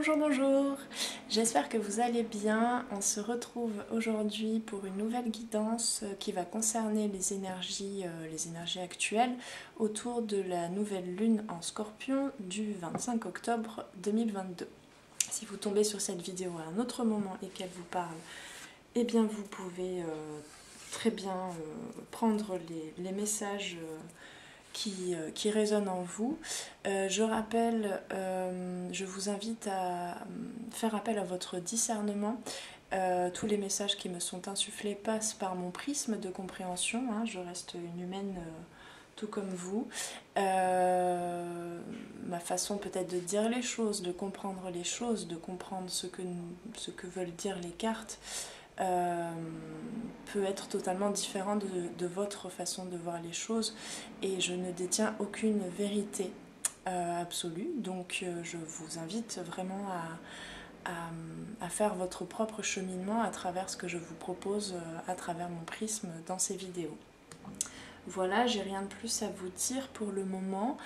Bonjour, bonjour, j'espère que vous allez bien. On se retrouve aujourd'hui pour une nouvelle guidance qui va concerner les énergies actuelles autour de la nouvelle lune en Scorpion du 25 octobre 2022. Si vous tombez sur cette vidéo à un autre moment et qu'elle vous parle, eh bien vous pouvez très bien prendre les messages qui résonne en vous. Je rappelle, je vous invite à faire appel à votre discernement. Tous les messages qui me sont insufflés passent par mon prisme de compréhension, hein. Je reste une humaine tout comme vous. Ma façon peut-être de dire les choses, de comprendre les choses, de comprendre ce que veulent dire les cartes, peut être totalement différent de votre façon de voir les choses, et je ne détiens aucune vérité absolue, donc je vous invite vraiment à faire votre propre cheminement à travers ce que je vous propose à travers mon prisme dans ces vidéos. Voilà, j'ai rien de plus à vous dire pour le moment.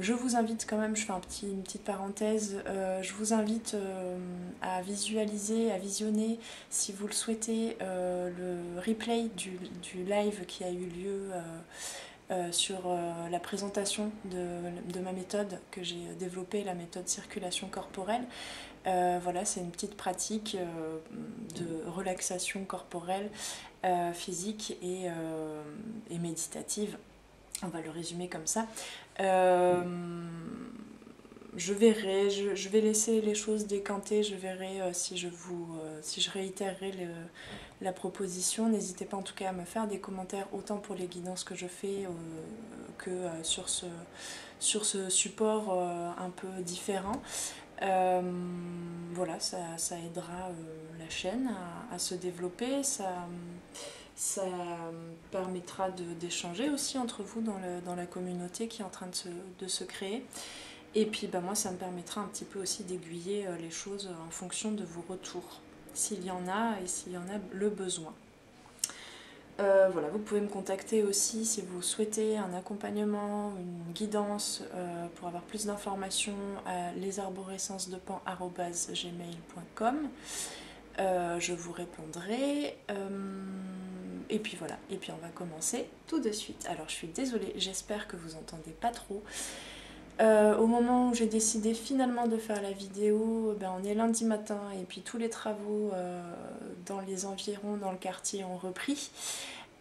Je vous invite quand même, je fais une petite parenthèse, je vous invite à visualiser, à visionner, si vous le souhaitez, le replay du live qui a eu lieu sur la présentation de ma méthode que j'ai développée, la méthode circulation corporelle. Voilà, c'est une petite pratique de relaxation corporelle, physique et méditative. On va le résumer comme ça. Je verrai, je vais laisser les choses décanter, je verrai si je réitérerai la proposition. N'hésitez pas en tout cas à me faire des commentaires, autant pour les guidances que je fais que sur ce support un peu différent. Voilà, ça aidera la chaîne à se développer, ça permettra d'échanger aussi entre vous dans la communauté qui est en train de se créer. Et puis moi, ça me permettra un petit peu aussi d'aiguiller les choses en fonction de vos retours, s'il y en a et s'il y en a le besoin. Voilà, vous pouvez me contacter aussi si vous souhaitez un accompagnement, une guidance pour avoir plus d'informations à lesarborescencesdepan@gmail.com. Je vous répondrai. Et puis voilà, et puis on va commencer tout de suite. Alors je suis désolée, j'espère que vous entendez pas trop. Au moment où j'ai décidé finalement de faire la vidéo, on est lundi matin et puis tous les travaux dans les environs, dans le quartier, ont repris.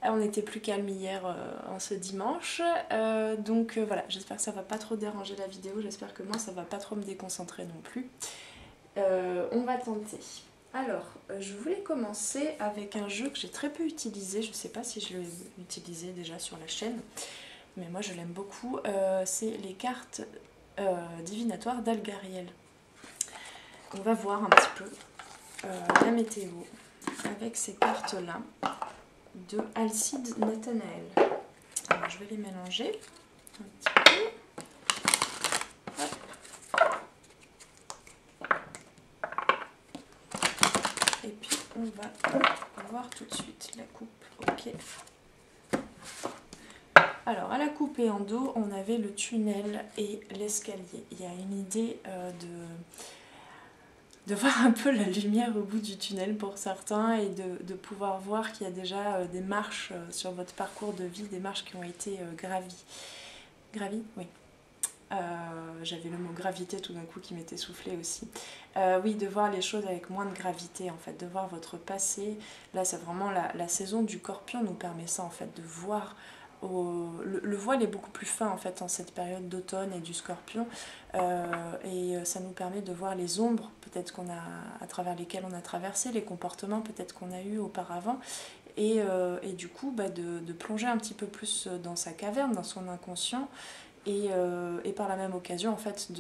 On était plus calme hier en ce dimanche, donc voilà, j'espère que ça va pas trop déranger la vidéo, j'espère que moi ça va pas trop me déconcentrer non plus. On va tenter. Alors, je voulais commencer avec un jeu que j'ai très peu utilisé, je sais pas si je l'ai utilisé déjà sur la chaîne, mais moi je l'aime beaucoup, c'est les cartes divinatoires d'Algariel. On va voir un petit peu la météo avec ces cartes-là de Alcide Nathanaël. Alors je vais les mélanger un petit peu. Hop. Et puis on va voir tout de suite la coupe. Ok. Alors à la coupe et en dos, on avait le tunnel et l'escalier. Il y a une idée de voir un peu la lumière au bout du tunnel pour certains, et de pouvoir voir qu'il y a déjà des marches sur votre parcours de vie, des marches qui ont été gravies. Gravies ? Oui. J'avais le mot gravité tout d'un coup qui m'était soufflé aussi. Oui, de voir les choses avec moins de gravité en fait, de voir votre passé. Là c'est vraiment la saison du Scorpion nous permet ça en fait, de voir. Le voile est beaucoup plus fin en fait en cette période d'automne et du Scorpion, et ça nous permet de voir les ombres peut-être qu'on a, à travers lesquelles on a traversé, les comportements peut-être qu'on a eu auparavant, et du coup de plonger un petit peu plus dans sa caverne, dans son inconscient, et par la même occasion en fait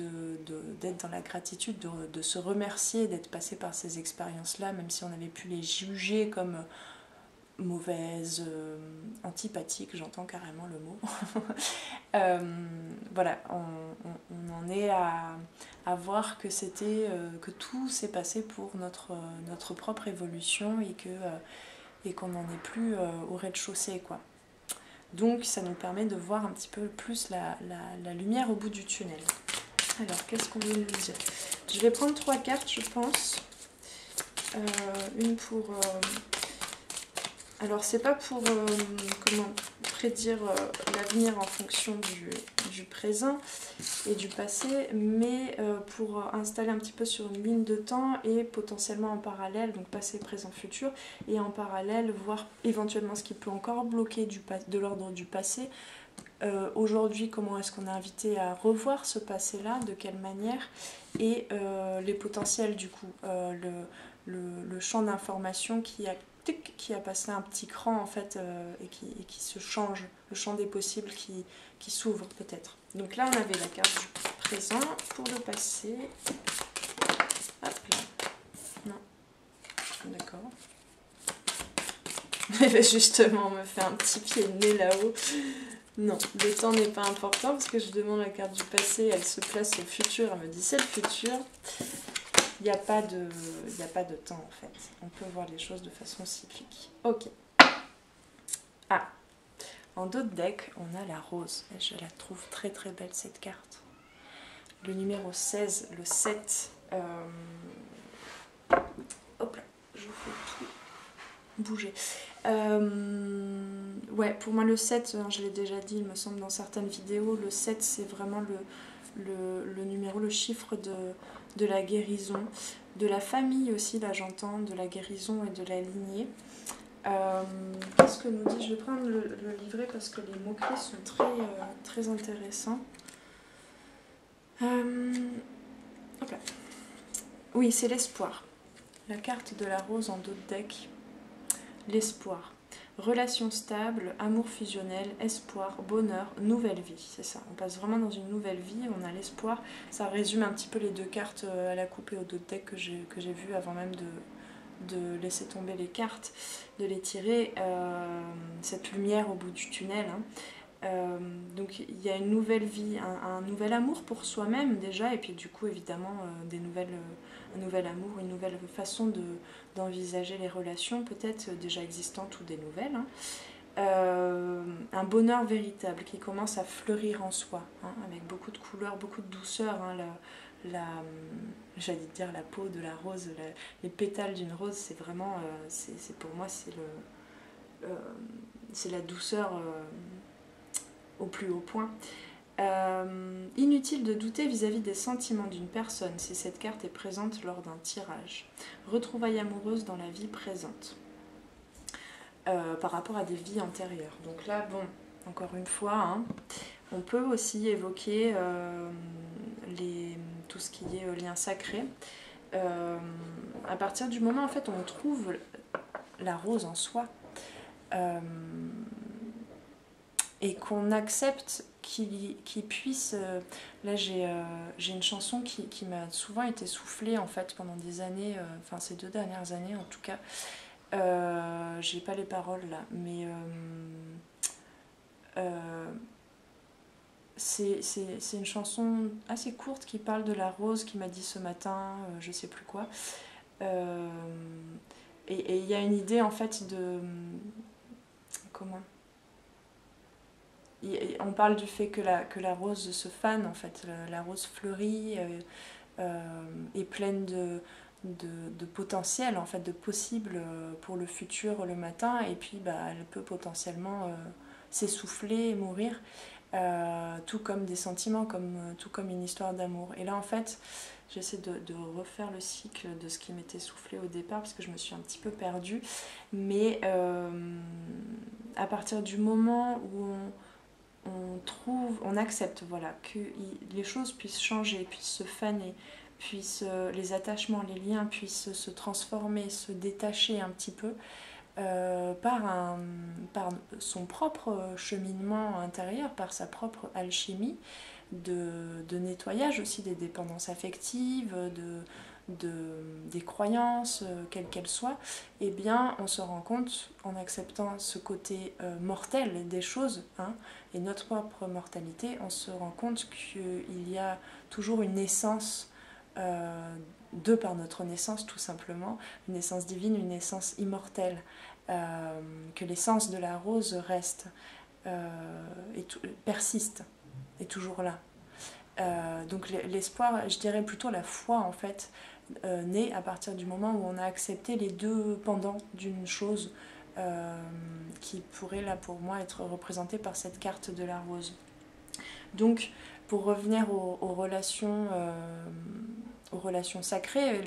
d'être dans la gratitude, de se remercier d'être passé par ces expériences là, même si on avait pu les juger comme mauvaise, antipathique, j'entends carrément le mot. Voilà, on en est à voir que que tout s'est passé pour notre propre évolution, et qu'on n'en est plus au rez-de-chaussée quoi. Donc ça nous permet de voir un petit peu plus la lumière au bout du tunnel. Alors, qu'est-ce qu'on veut nous dire? Je vais prendre 3 cartes, je pense. Une pour... Alors, c'est pas pour comment prédire l'avenir en fonction du présent et du passé, mais pour installer un petit peu sur une ligne de temps et potentiellement en parallèle, donc passé, présent, futur, et en parallèle voir éventuellement ce qui peut encore bloquer de l'ordre du passé. Aujourd'hui, comment est-ce qu'on est invité à revoir ce passé-là, de quelle manière, et les potentiels du coup, le champ d'information qui a passé un petit cran en fait et qui se change, le champ des possibles qui s'ouvre peut-être. Donc là on avait la carte du présent pour le passé. Hop là. Non. D'accord. Justement on me fait un petit pied de nez là-haut. Non, le temps n'est pas important parce que je demande la carte du passé, elle se place au futur, elle me dit c'est le futur. Il n'y a pas de temps en fait. On peut voir les choses de façon cyclique. Ok. Ah, en dos de deck, on a la rose. Je la trouve très très belle cette carte. Le numéro 16, le 7. Hop là, je fais tout bouger. Ouais, pour moi le 7, je l'ai déjà dit, il me semble dans certaines vidéos, le 7 c'est vraiment le numéro, le chiffre de la guérison, de la famille aussi, là j'entends, de la guérison et de la lignée. Qu'est-ce que nous dit? Je vais prendre le livret parce que les mots-clés sont très intéressants. Hop là. Oui, c'est l'espoir. La carte de la rose en dos de deck. L'espoir. Relation stable, amour fusionnel, espoir, bonheur, nouvelle vie. C'est ça, on passe vraiment dans une nouvelle vie, on a l'espoir. Ça résume un petit peu les deux cartes à la coupe et au dos de deck que j'ai vu avant même de laisser tomber les cartes, de les tirer. Cette lumière au bout du tunnel. Donc il y a une nouvelle vie, un nouvel amour pour soi-même déjà, et puis du coup évidemment un nouvel amour, une nouvelle façon d'envisager les relations, peut-être déjà existantes ou des nouvelles. Un bonheur véritable qui commence à fleurir en soi, avec beaucoup de couleurs, beaucoup de douceur. J'allais dire la peau de la rose, les pétales d'une rose, c'est vraiment, pour moi c'est la douceur au plus haut point. Inutile de douter vis-à-vis des sentiments d'une personne si cette carte est présente lors d'un tirage. Retrouvailles amoureuses dans la vie présente. Par rapport à des vies antérieures. Donc là, bon, encore une fois, on peut aussi évoquer tout ce qui est lien sacré. À partir du moment en fait où on trouve la rose en soi, et qu'on accepte qu'il puisse... là j'ai une chanson qui m'a souvent été soufflée en fait pendant des années, enfin ces 2 dernières années en tout cas. J'ai pas les paroles là, mais c'est une chanson assez courte qui parle de la rose qui m'a dit ce matin, je sais plus quoi. Et il y a une idée en fait de... Comment ? On parle du fait que la rose se fane, en fait, la rose fleurit, est pleine de potentiel, en fait, de possible pour le futur le matin, et puis elle peut potentiellement s'essouffler et mourir, tout comme des sentiments, tout comme une histoire d'amour. Et là, en fait, j'essaie de refaire le cycle de ce qui m'était soufflé au départ, parce que je me suis un petit peu perdue, mais à partir du moment où on accepte voilà, que les choses puissent changer, puissent se faner, les attachements, les liens puissent se transformer, se détacher un petit peu par son propre cheminement intérieur, par sa propre alchimie de nettoyage aussi des dépendances affectives, des croyances, quelles qu'elles soient, eh bien on se rend compte en acceptant ce côté mortel des choses, et notre propre mortalité, on se rend compte qu'il y a toujours une essence de par notre naissance tout simplement, une essence divine, une essence immortelle, que l'essence de la rose reste et persiste, est toujours là. Donc l'espoir, je dirais plutôt la foi en fait, naît à partir du moment où on a accepté les deux pendants d'une chose qui pourrait là pour moi être représentée par cette carte de la rose. Donc pour revenir aux relations sacrées,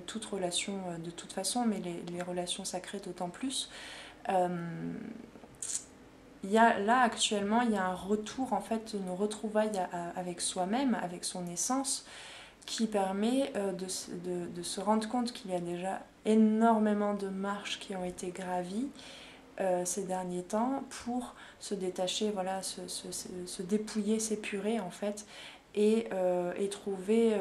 toutes relations de toute façon, mais les relations sacrées d'autant plus, là actuellement il y a un retour en fait, une retrouvaille avec soi-même, avec son essence, qui permet de se rendre compte qu'il y a déjà énormément de marches qui ont été gravies ces derniers temps pour se détacher, voilà, se dépouiller, s'épurer en fait, et retrouver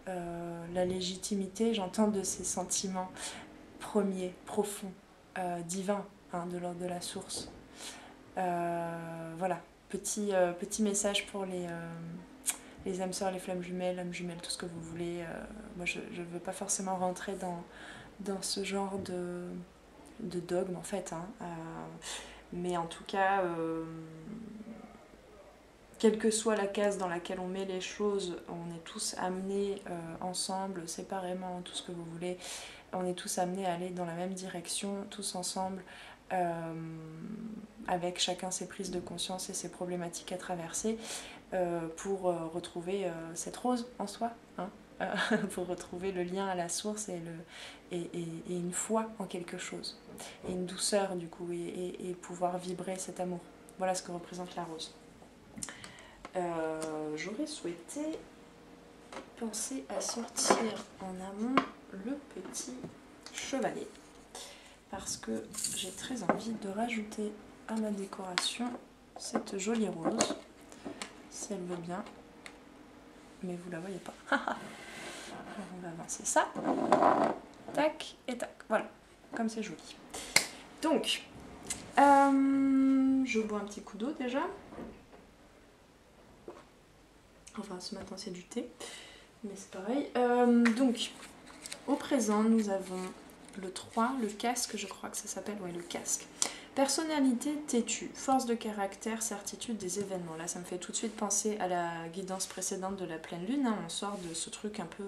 la légitimité, j'entends, de ces sentiments premiers, profonds, divins, hein, de l'ordre de la source. Voilà, petit message pour les âmes sœurs, les flammes jumelles, âmes jumelles, tout ce que vous voulez. Moi, je ne veux pas forcément rentrer dans ce genre de dogme, en fait. Hein. Mais en tout cas, quelle que soit la case dans laquelle on met les choses, on est tous amenés ensemble, séparément, tout ce que vous voulez. On est tous amenés à aller dans la même direction, tous ensemble, avec chacun ses prises de conscience et ses problématiques à traverser, pour retrouver cette rose en soi, hein, pour retrouver le lien à la source et une foi en quelque chose, et une douceur du coup, et pouvoir vibrer cet amour. Voilà ce que représente la rose. J'aurais souhaité penser à sortir en amont le petit chevalet, parce que j'ai très envie de rajouter à ma décoration cette jolie rose, si elle veut bien, mais vous la voyez pas. Alors on va avancer ça, tac et tac, voilà, comme c'est joli. Donc, je bois un petit coup d'eau déjà. Enfin, ce matin c'est du thé, mais c'est pareil. Donc, au présent, nous avons le 3, le casque, je crois que ça s'appelle, ouais, le casque. Personnalité têtue, force de caractère, certitude des événements. Là, ça me fait tout de suite penser à la guidance précédente de la pleine lune. Hein. On sort de ce truc un peu...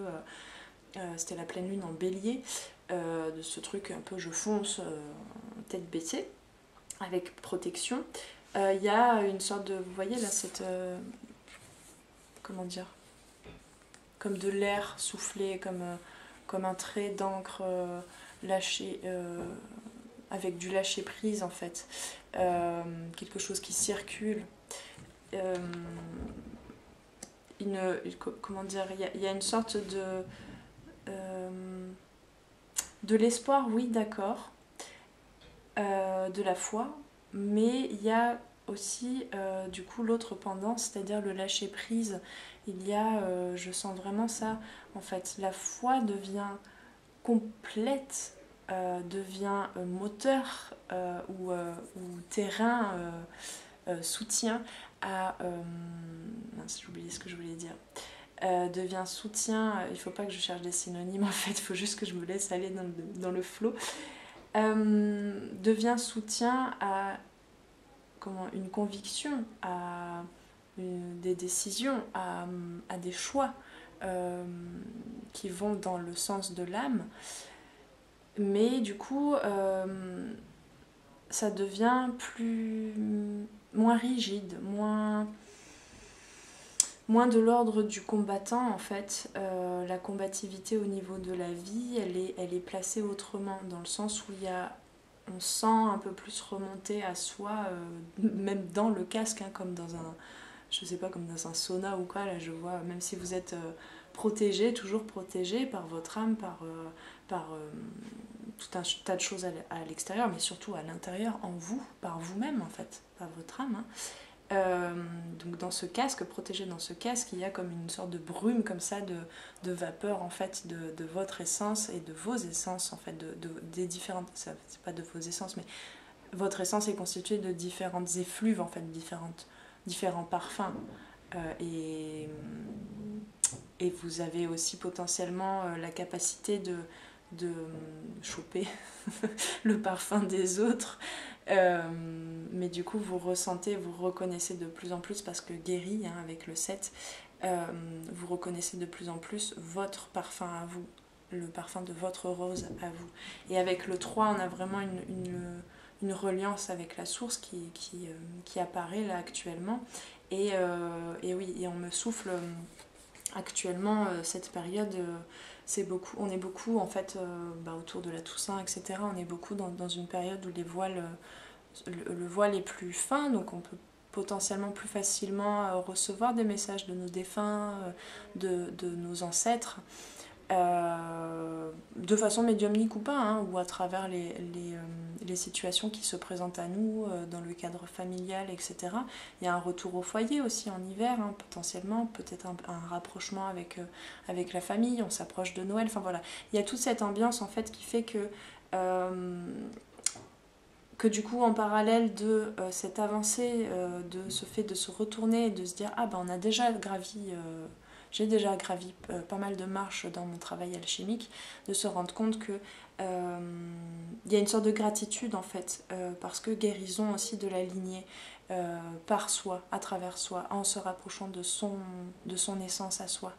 c'était la pleine lune en bélier, de ce truc un peu je fonce, tête baissée, avec protection. Il y a une sorte de... Vous voyez là, cette... comment dire, comme de l'air soufflé, comme un trait d'encre lâché, avec du lâcher prise en fait, quelque chose qui circule, comment dire, il y a une sorte de l'espoir, oui d'accord, de la foi, mais il y a aussi du coup l'autre pendant, c'est-à-dire le lâcher prise. Il y a, je sens vraiment ça en fait, la foi devient complète, devient moteur ou terrain, soutien à... mince, j'ai oublié ce que je voulais dire. Devient soutien, il ne faut pas que je cherche des synonymes en fait, il faut juste que je me laisse aller dans le flow. Devient soutien à une conviction, à des décisions, à des choix qui vont dans le sens de l'âme. Mais du coup, ça devient moins rigide, moins de l'ordre du combattant en fait. La combativité au niveau de la vie, elle est placée autrement, dans le sens où on sent un peu plus remonter à soi, même dans le casque, hein, comme dans un, je sais pas, comme dans un sauna ou quoi. Là, je vois, même si vous êtes protégé, toujours protégé par votre âme, par tout un tas de choses à l'extérieur, mais surtout à l'intérieur, en vous, par vous-même en fait, par votre âme. Hein. Donc dans ce casque, protégé dans ce casque, il y a comme une sorte de brume comme ça, de vapeur en fait, de votre essence et de vos essences en fait, des différentes, c'est pas de vos essences, mais votre essence est constituée de différentes effluves en fait, différents parfums, et vous avez aussi potentiellement la capacité de choper le parfum des autres. Mais du coup vous ressentez, vous reconnaissez de plus en plus, parce que guéri, hein, avec le 7, vous reconnaissez de plus en plus votre parfum à vous, le parfum de votre rose à vous. Et avec le 3, on a vraiment une reliance avec la source qui apparaît là actuellement. Et oui, et on me souffle actuellement cette période, on est beaucoup en fait autour de la Toussaint, etc. On est beaucoup dans une période où les voiles, le voile est plus fin, donc on peut potentiellement plus facilement recevoir des messages de nos défunts, de nos ancêtres, de façon médiumnique ou pas, hein, ou à travers les situations qui se présentent à nous dans le cadre familial, etc. Il y a un retour au foyer aussi en hiver, hein, potentiellement, peut-être un rapprochement avec la famille, on s'approche de Noël, enfin voilà. Il y a toute cette ambiance en fait qui fait que du coup en parallèle de cette avancée, de ce fait de se retourner et de se dire ah ben on a déjà gravi... j'ai déjà gravi pas mal de marches dans mon travail alchimique, de se rendre compte que il y a une sorte de gratitude en fait, parce que guérison aussi de la lignée par soi, à travers soi, en se rapprochant de son essence à soi,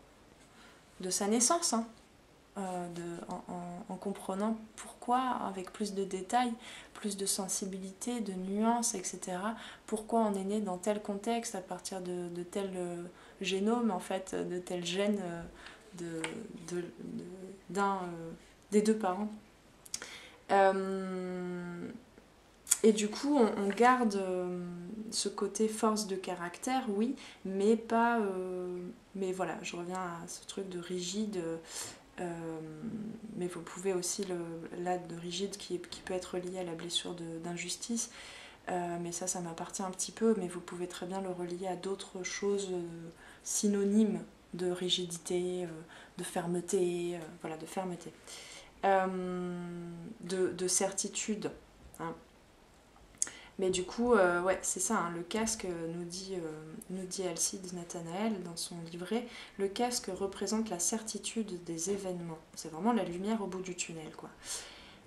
de sa naissance, hein, en comprenant pourquoi, avec plus de détails, plus de sensibilité, de nuances, etc. Pourquoi on est né dans tel contexte, à partir de tel génome, en fait, de tel gène d'un des deux parents. Et du coup, on garde ce côté force de caractère, oui, mais pas... mais voilà, je reviens à ce truc de rigide... mais vous pouvez aussi, là de rigide qui peut être lié à la blessure d'injustice, mais ça m'appartient un petit peu, mais vous pouvez très bien le relier à d'autres choses synonymes de rigidité, de fermeté, voilà, de fermeté, de certitude, hein. Mais du coup, ouais, c'est ça, hein, le casque, nous dit Alcide Nathanaël dans son livret, le casque représente la certitude des événements. C'est vraiment la lumière au bout du tunnel, quoi.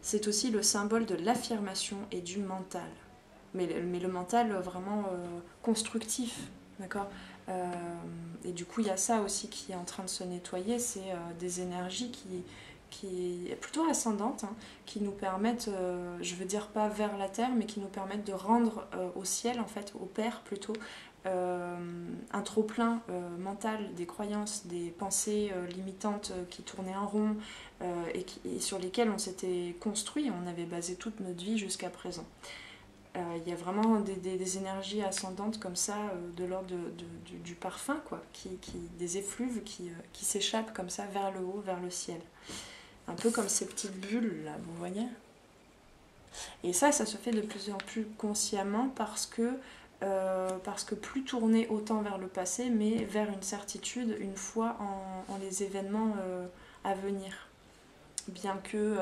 C'est aussi le symbole de l'affirmation et du mental. Mais le mental vraiment constructif, d'accord. Et du coup, il y a ça aussi qui est en train de se nettoyer, c'est des énergies qui est plutôt ascendante, hein, qui nous permettent, je veux dire pas vers la terre, mais qui nous permettent de rendre au ciel, en fait, au Père plutôt, un trop-plein mental des croyances, des pensées limitantes qui tournaient en rond et sur lesquelles on s'était construit, on avait basé toute notre vie jusqu'à présent. Il y a vraiment des énergies ascendantes comme ça, de l'ordre du parfum, quoi, des effluves qui s'échappent comme ça vers le haut, vers le ciel. Un peu comme ces petites bulles là, vous voyez. Et ça se fait de plus en plus consciemment parce que plus tourné autant vers le passé, mais vers une certitude une fois en les événements à venir. Bien que,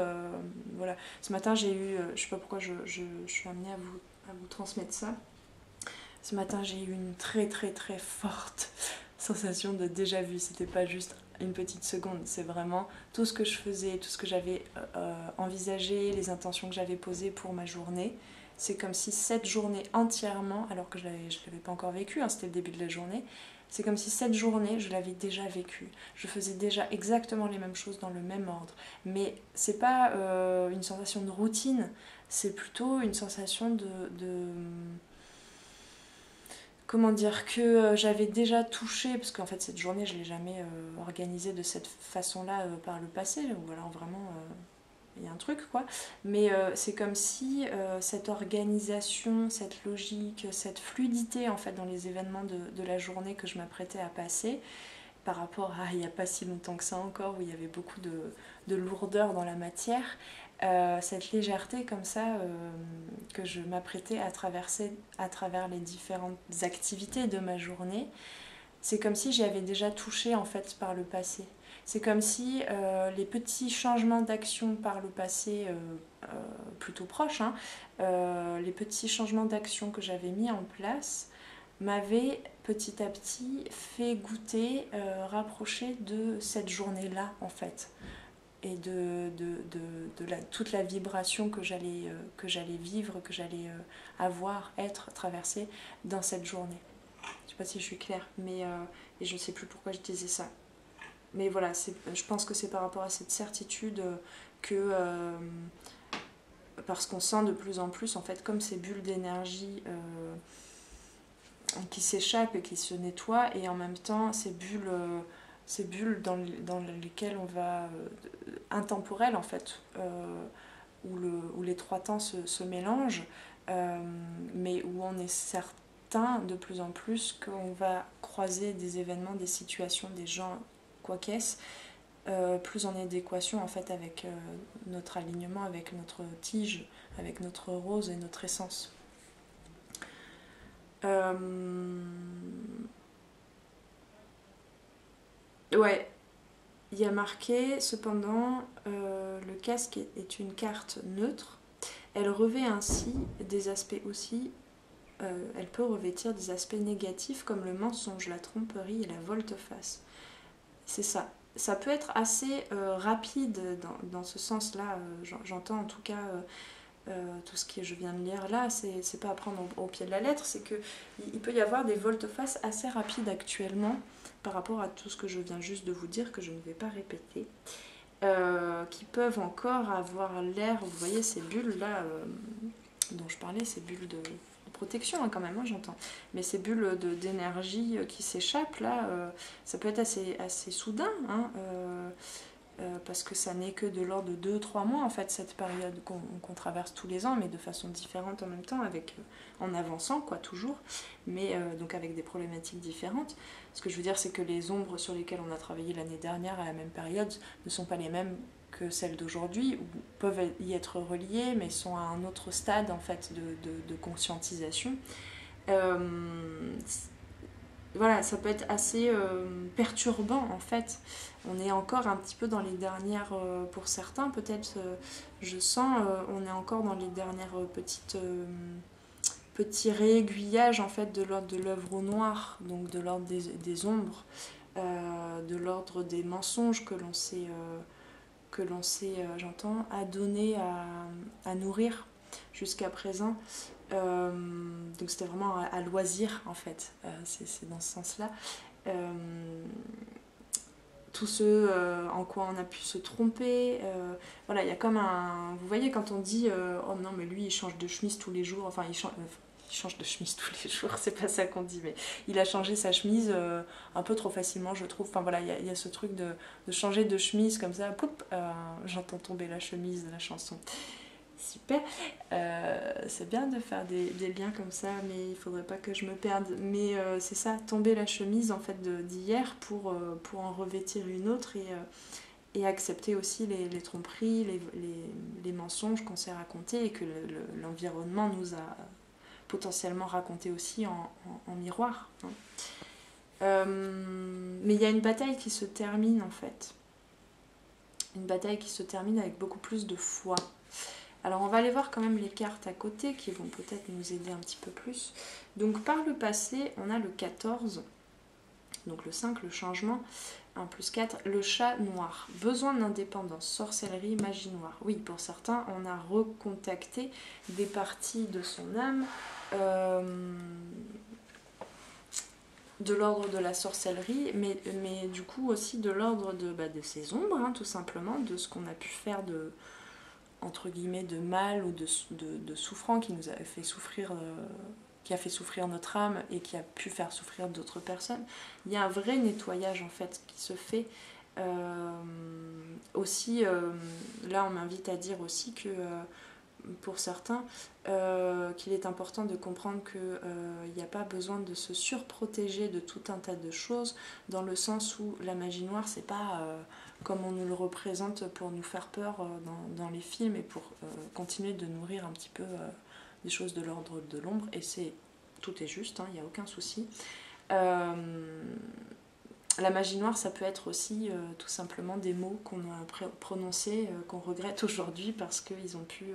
voilà, ce matin j'ai eu, je sais pas pourquoi je suis amenée à vous transmettre ça. Ce matin j'ai eu une très très très forte sensation de déjà vu, c'était pas juste une petite seconde, c'est vraiment tout ce que je faisais, tout ce que j'avais envisagé, les intentions que j'avais posées pour ma journée. C'est comme si cette journée entièrement, alors que je l'avais pas encore vécue, hein, c'était le début de la journée, c'est comme si cette journée, je l'avais déjà vécue. Je faisais déjà exactement les mêmes choses dans le même ordre. Mais c'est pas une sensation de routine, c'est plutôt une sensation de comment dire, que j'avais déjà touché, parce qu'en fait cette journée je ne l'ai jamais organisée de cette façon-là par le passé, ou alors vraiment il y a un truc quoi, mais c'est comme si cette organisation, cette logique, cette fluidité en fait dans les événements de la journée que je m'apprêtais à passer, par rapport à il n'y a pas si longtemps que ça encore, où il y avait beaucoup de lourdeur dans la matière, cette légèreté comme ça que je m'apprêtais à traverser à travers les différentes activités de ma journée, c'est comme si j'y avais déjà touché en fait par le passé. C'est comme si les petits changements d'action par le passé plutôt proches, hein, les petits changements d'action que j'avais mis en place m'avaient petit à petit fait goûter, rapprocher de cette journée-là en fait. et toute la vibration que j'allais vivre, que j'allais avoir, être, traverser dans cette journée. Je sais pas si je suis claire, mais et je sais plus pourquoi je disais ça. Mais voilà, je pense que c'est par rapport à cette certitude que parce qu'on sent de plus en plus en fait comme ces bulles d'énergie qui s'échappent et qui se nettoient, et en même temps ces bulles dans lesquelles on va intemporelles en fait, où les trois temps se mélangent, mais où on est certain de plus en plus qu'on va croiser des événements, des situations, des gens, quoi qu'est-ce, plus en adéquation en fait avec notre alignement, avec notre tige, avec notre rose et notre essence. Ouais, il y a marqué cependant le casque est une carte neutre. Elle revêt ainsi des aspects aussi. Elle peut revêtir des aspects négatifs comme le mensonge, la tromperie et la volte-face. C'est ça. Ça peut être assez rapide dans ce sens-là. J'entends en tout cas tout ce que je viens de lire là. C'est pas à prendre au pied de la lettre. C'est qu'il peut y avoir des volte-face assez rapides actuellement par rapport à tout ce que je viens juste de vous dire, que je ne vais pas répéter. Qui peuvent encore avoir l'air, vous voyez ces bulles là dont je parlais, ces bulles de protection hein, quand même, moi j'entends, mais ces bulles d'énergie qui s'échappent là, ça peut être assez soudain, hein, parce que ça n'est que de l'ordre de 2-3 mois en fait, cette période qu'on traverse tous les ans, mais de façon différente en même temps, en avançant quoi, toujours, mais donc avec des problématiques différentes. Ce que je veux dire, c'est que les ombres sur lesquelles on a travaillé l'année dernière à la même période ne sont pas les mêmes que celles d'aujourd'hui, ou peuvent y être reliées, mais sont à un autre stade en fait de conscientisation. Voilà, ça peut être assez perturbant en fait. On est encore un petit peu dans les dernières, pour certains peut-être, je sens, on est encore dans les dernières petits réaiguillages en fait de l'ordre de l'œuvre au noir, donc de l'ordre des ombres, de l'ordre des mensonges que l'on s'est, j'entends, adonné à nourrir jusqu'à présent. Donc c'était vraiment à loisir en fait, c'est dans ce sens-là. Tout ce en quoi on a pu se tromper, voilà, il y a comme un... Vous voyez quand on dit oh non mais lui il change de chemise tous les jours, enfin il change de chemise tous les jours, c'est pas ça qu'on dit, mais il a changé sa chemise un peu trop facilement je trouve. Enfin voilà, il y a ce truc de changer de chemise comme ça, poup, j'entends tomber la chemise de la chanson. Super, c'est bien de faire des liens comme ça, mais il faudrait pas que je me perde. Mais c'est ça, tomber la chemise en fait d'hier pour en revêtir une autre, et accepter aussi les tromperies, les mensonges qu'on s'est racontés et que l'environnement nous a potentiellement raconté aussi en miroir. Hein. Mais il y a une bataille qui se termine en fait. Une bataille qui se termine avec beaucoup plus de foi. Alors on va aller voir quand même les cartes à côté qui vont peut-être nous aider un petit peu plus. Donc par le passé, on a le 14, donc le 5, le changement, 1 plus 4, le chat noir. Besoin d'indépendance, sorcellerie, magie noire. Oui, pour certains, on a recontacté des parties de son âme de l'ordre de la sorcellerie, mais du coup aussi de l'ordre de ses ombres, hein, tout simplement, de ce qu'on a pu faire de... entre guillemets de mal ou de souffrant qui nous a fait souffrir, qui a fait souffrir notre âme et qui a pu faire souffrir d'autres personnes. Il y a un vrai nettoyage en fait qui se fait. Aussi, là on m'invite à dire aussi que pour certains, qu'il est important de comprendre qu'il n'y a pas besoin de se surprotéger de tout un tas de choses, dans le sens où la magie noire, c'est pas comme on nous le représente pour nous faire peur dans les films et pour continuer de nourrir un petit peu des choses de l'ordre de l'ombre, et tout est juste, il n'y a aucun souci. La magie noire, ça peut être aussi tout simplement des mots qu'on a prononcés, qu'on regrette aujourd'hui parce qu'ils ont pu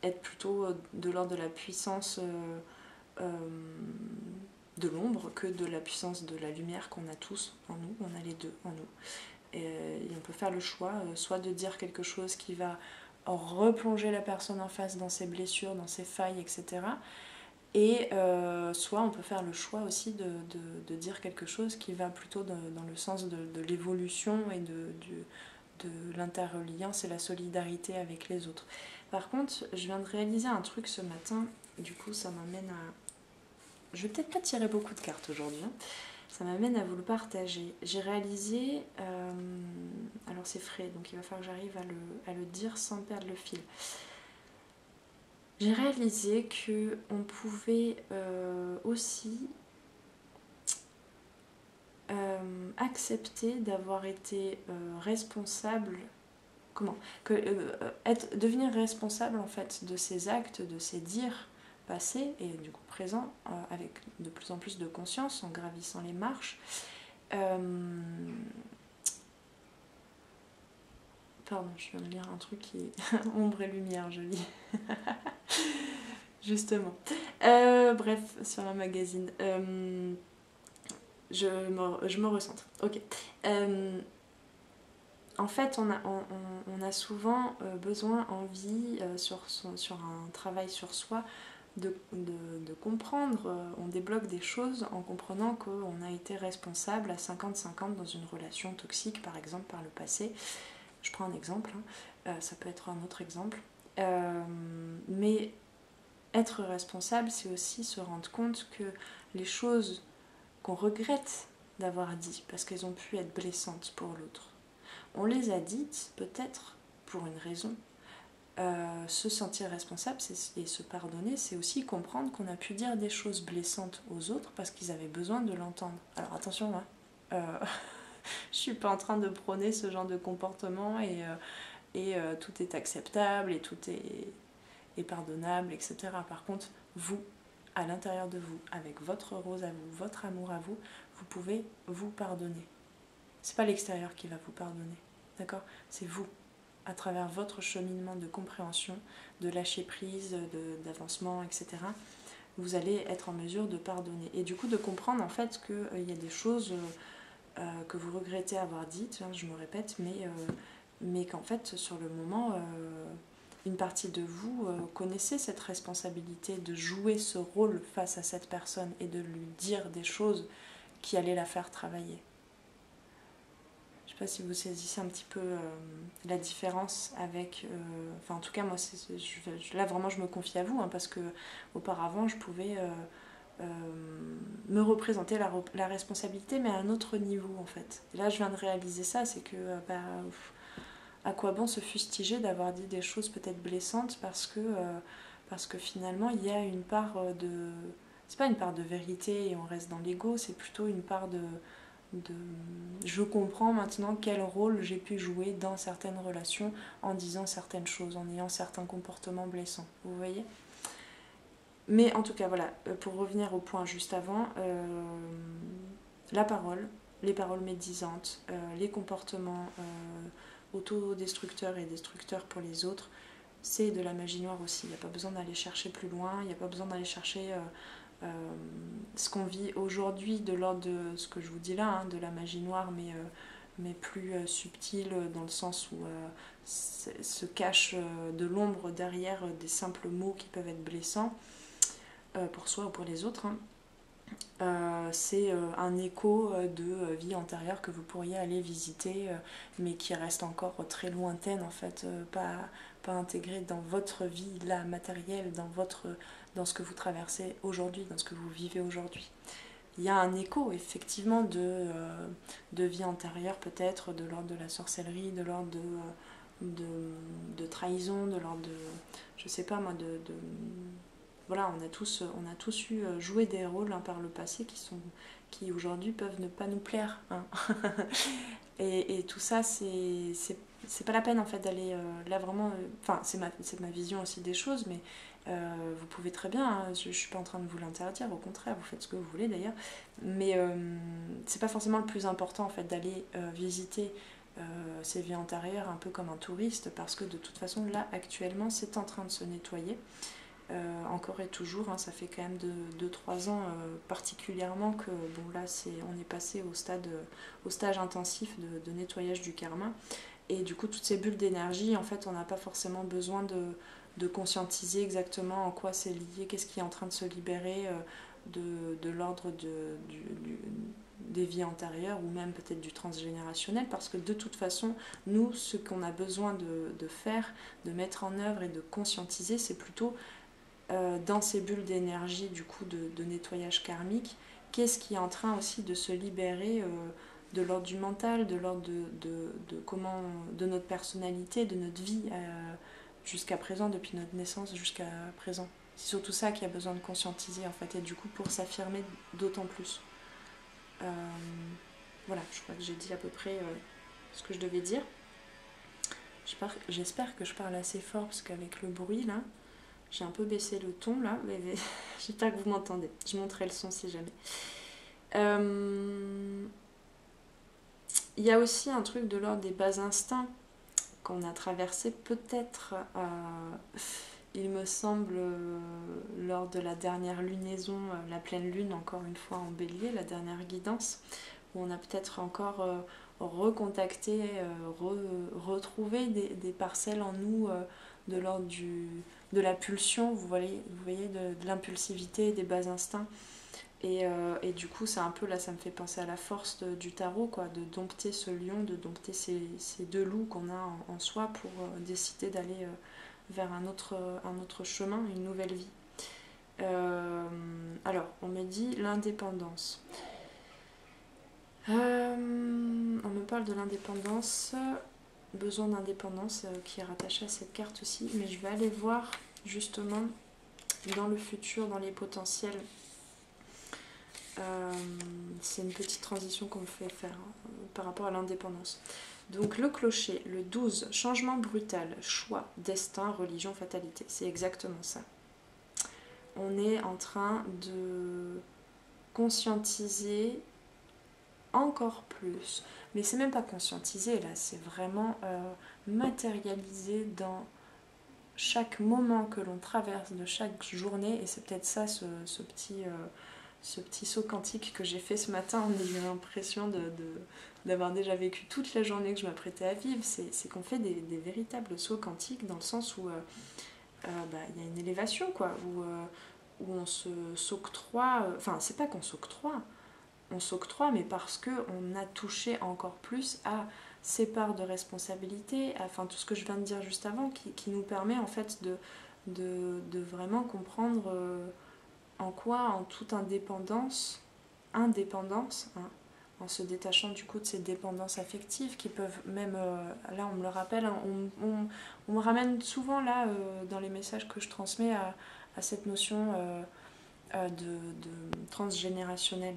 être plutôt de l'ordre de la puissance de l'ombre que de la puissance de la lumière qu'on a tous en nous, on a les deux en nous. Et on peut faire le choix, soit de dire quelque chose qui va replonger la personne en face dans ses blessures, dans ses failles, etc. Et soit on peut faire le choix aussi de dire quelque chose qui va plutôt dans le sens de l'évolution et de l'interreliance et la solidarité avec les autres. Par contre, je viens de réaliser un truc ce matin, du coup ça m'amène à... Je vais peut-être pas tirer beaucoup de cartes aujourd'hui, hein. Ça m'amène à vous le partager. J'ai réalisé... alors c'est frais, donc il va falloir que j'arrive à le dire sans perdre le fil. J'ai réalisé qu'on pouvait aussi accepter d'avoir été responsable, devenir responsable en fait de ses actes, de ses dires passés et du coup présents, avec de plus en plus de conscience en gravissant les marches. Pardon, je viens de lire un truc qui est ombre et lumière, je lis. Justement. Bref, sur un magazine. Je me recentre. Ok. En fait, on a souvent besoin, envie, sur un travail sur soi, de comprendre. On débloque des choses en comprenant qu'on a été responsable à 50-50 dans une relation toxique, par exemple, par le passé. Je prends un exemple, hein. Ça peut être un autre exemple. Mais être responsable, c'est aussi se rendre compte que les choses qu'on regrette d'avoir dit, parce qu'elles ont pu être blessantes pour l'autre, on les a dites peut-être pour une raison. Se sentir responsable et se pardonner, c'est aussi comprendre qu'on a pu dire des choses blessantes aux autres parce qu'ils avaient besoin de l'entendre. Alors attention, hein, je suis pas en train de prôner ce genre de comportement et tout est acceptable et tout est pardonnable, etc. Par contre, vous, à l'intérieur de vous, avec votre rose à vous, votre amour à vous, vous pouvez vous pardonner. C'est pas l'extérieur qui va vous pardonner, d'accord? C'est vous, à travers votre cheminement de compréhension, de lâcher prise, d'avancement, etc. Vous allez être en mesure de pardonner. Et du coup, de comprendre en fait qu'il y a des choses que vous regrettez avoir dites, hein, je me répète, mais qu'en fait, sur le moment, une partie de vous connaissait cette responsabilité de jouer ce rôle face à cette personne et de lui dire des choses qui allaient la faire travailler. Je ne sais pas si vous saisissez un petit peu la différence avec... Enfin, en tout cas, moi, là, vraiment, je me confie à vous, hein, parce que auparavant, je pouvais me représenter la responsabilité, mais à un autre niveau, en fait. Et là, je viens de réaliser ça, c'est que... à quoi bon se fustiger d'avoir dit des choses peut-être blessantes parce que finalement, il y a une part de... C'est pas une part de vérité et on reste dans l'ego, c'est plutôt une part de je comprends maintenant quel rôle j'ai pu jouer dans certaines relations en disant certaines choses, en ayant certains comportements blessants. Vous voyez ? Mais en tout cas, voilà, pour revenir au point juste avant, la parole, les paroles médisantes, les comportements autodestructeurs et destructeurs pour les autres, c'est de la magie noire aussi. Il n'y a pas besoin d'aller chercher plus loin, il n'y a pas besoin d'aller chercher... ce qu'on vit aujourd'hui de l'ordre de ce que je vous dis là, hein, de la magie noire, mais plus subtile dans le sens où se cache de l'ombre derrière des simples mots qui peuvent être blessants pour soi ou pour les autres. Hein. C'est un écho de vie antérieure que vous pourriez aller visiter, mais qui reste encore très lointaine en fait, pas intégrée dans votre vie là matérielle, dans ce que vous traversez aujourd'hui, dans ce que vous vivez aujourd'hui. Il y a un écho effectivement de vie antérieure peut-être, de l'ordre de la sorcellerie, de l'ordre de trahison, de l'ordre de, je sais pas moi, voilà, on a tous eu joué des rôles, hein, par le passé qui aujourd'hui peuvent ne pas nous plaire. Hein. et tout ça, c'est pas la peine en fait d'aller là vraiment. Enfin, c'est ma vision aussi des choses, mais vous pouvez très bien. Hein, je suis pas en train de vous l'interdire, au contraire, vous faites ce que vous voulez d'ailleurs. Mais c'est pas forcément le plus important en fait d'aller visiter ces vies antérieures un peu comme un touriste, parce que de toute façon là actuellement c'est en train de se nettoyer. encore et toujours, hein, ça fait quand même 2-3 ans particulièrement que bon là on est passé au stage intensif de nettoyage du karma, et du coup toutes ces bulles d'énergie, en fait on n'a pas forcément besoin de conscientiser exactement en quoi c'est lié, qu'est-ce qui est en train de se libérer de l'ordre des vies antérieures, ou même peut-être du transgénérationnel, parce que de toute façon, nous, ce qu'on a besoin de faire, de mettre en œuvre et de conscientiser, c'est plutôt dans ces bulles d'énergie du coup de nettoyage karmique, qu'est-ce qui est en train aussi de se libérer de l'ordre du mental, de l'ordre de notre personnalité, de notre vie jusqu'à présent, depuis notre naissance jusqu'à présent. C'est surtout ça qui a besoin de conscientiser en fait, et du coup pour s'affirmer d'autant plus. Voilà, je crois que j'ai dit à peu près ce que je devais dire. J'espère que je parle assez fort, parce qu'avec le bruit là, j'ai un peu baissé le ton là, mais j'espère que vous m'entendez. Je monterai le son si jamais. Il y a aussi un truc de l'ordre des bas instincts qu'on a traversé peut-être, il me semble, lors de la dernière lunaison, la pleine lune, encore une fois en bélier, la dernière guidance, où on a peut-être encore recontacté, retrouvé des parcelles en nous de l'ordre de la pulsion, vous voyez de l'impulsivité, des bas instincts. Et du coup, c'est un peu là, ça me fait penser à la force du tarot, quoi, de dompter ce lion, de dompter ces deux loups qu'on a en soi pour décider d'aller vers un autre chemin, une nouvelle vie. Alors, on me dit l'indépendance. On me parle de l'indépendance, besoin d'indépendance qui est rattaché à cette carte aussi, mais je vais aller voir justement dans le futur, dans les potentiels. C'est une petite transition qu'on me fait faire par rapport à l'indépendance. Donc le clocher, le 12, changement brutal, choix, destin, religion, fatalité. C'est exactement ça. On est en train de conscientiser encore plus. Mais c'est même pas conscientiser là, c'est vraiment matérialiser dans chaque moment que l'on traverse de chaque journée. Et c'est peut-être ça ce petit saut quantique que j'ai fait ce matin, en ayant l'impression d'avoir déjà vécu toute la journée que je m'apprêtais à vivre. C'est qu'on fait des véritables sauts quantiques, dans le sens où y a une élévation, quoi, où on s'octroie, enfin c'est pas qu'on s'octroie, on s'octroie, mais parce qu'on a touché encore plus à ces parts de responsabilité, enfin tout ce que je viens de dire juste avant, qui nous permet en fait de vraiment comprendre en quoi, en toute indépendance, hein, en se détachant du coup de ces dépendances affectives qui peuvent même, là on me le rappelle, hein, on me ramène souvent là dans les messages que je transmets à cette notion de transgénérationnelle.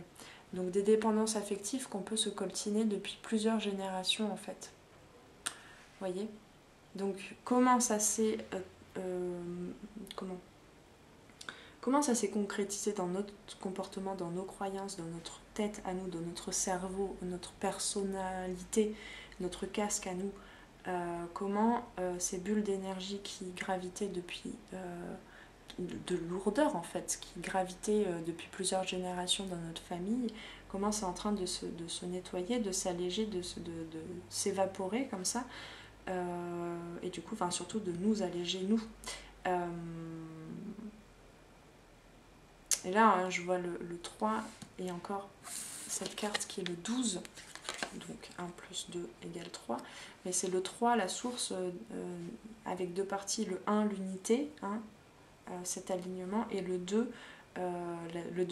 Donc des dépendances affectives qu'on peut se coltiner depuis plusieurs générations en fait. Vous voyez ? Donc comment ça s'est concrétisé dans notre comportement, dans nos croyances, dans notre tête à nous, dans notre cerveau, notre personnalité, notre casque à nous, comment ces bulles d'énergie qui gravitaient depuis de lourdeur en fait, qui gravitaient depuis plusieurs générations dans notre famille, comment c'est en train de se nettoyer, de s'alléger, de s'évaporer comme ça, et du coup, enfin, surtout de nous alléger nous. Et là, hein, je vois le 3 et encore cette carte qui est le 12, donc 1 plus 2 égale 3. Mais c'est le 3, la source, avec deux parties, le 1, l'unité, hein, cet alignement, et le 2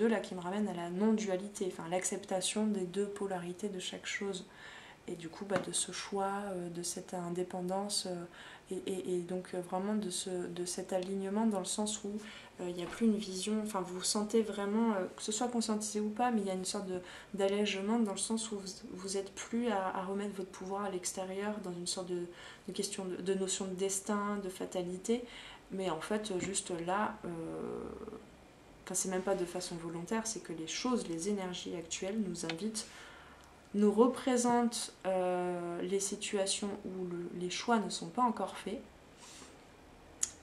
là qui me ramène à la non-dualité, enfin l'acceptation des deux polarités de chaque chose. Et du coup, de ce choix, de cette indépendance, et donc vraiment de cet alignement, dans le sens où il n'y a plus une vision, enfin vous sentez vraiment, que ce soit conscientisé ou pas, mais il y a une sorte d'allègement, dans le sens où vous n'êtes plus à remettre votre pouvoir à l'extérieur, dans une sorte de question de notion de destin, de fatalité, mais en fait juste là, enfin c'est même pas de façon volontaire, c'est que les choses, les énergies actuelles nous invitent, nous représentent les situations où les choix ne sont pas encore faits,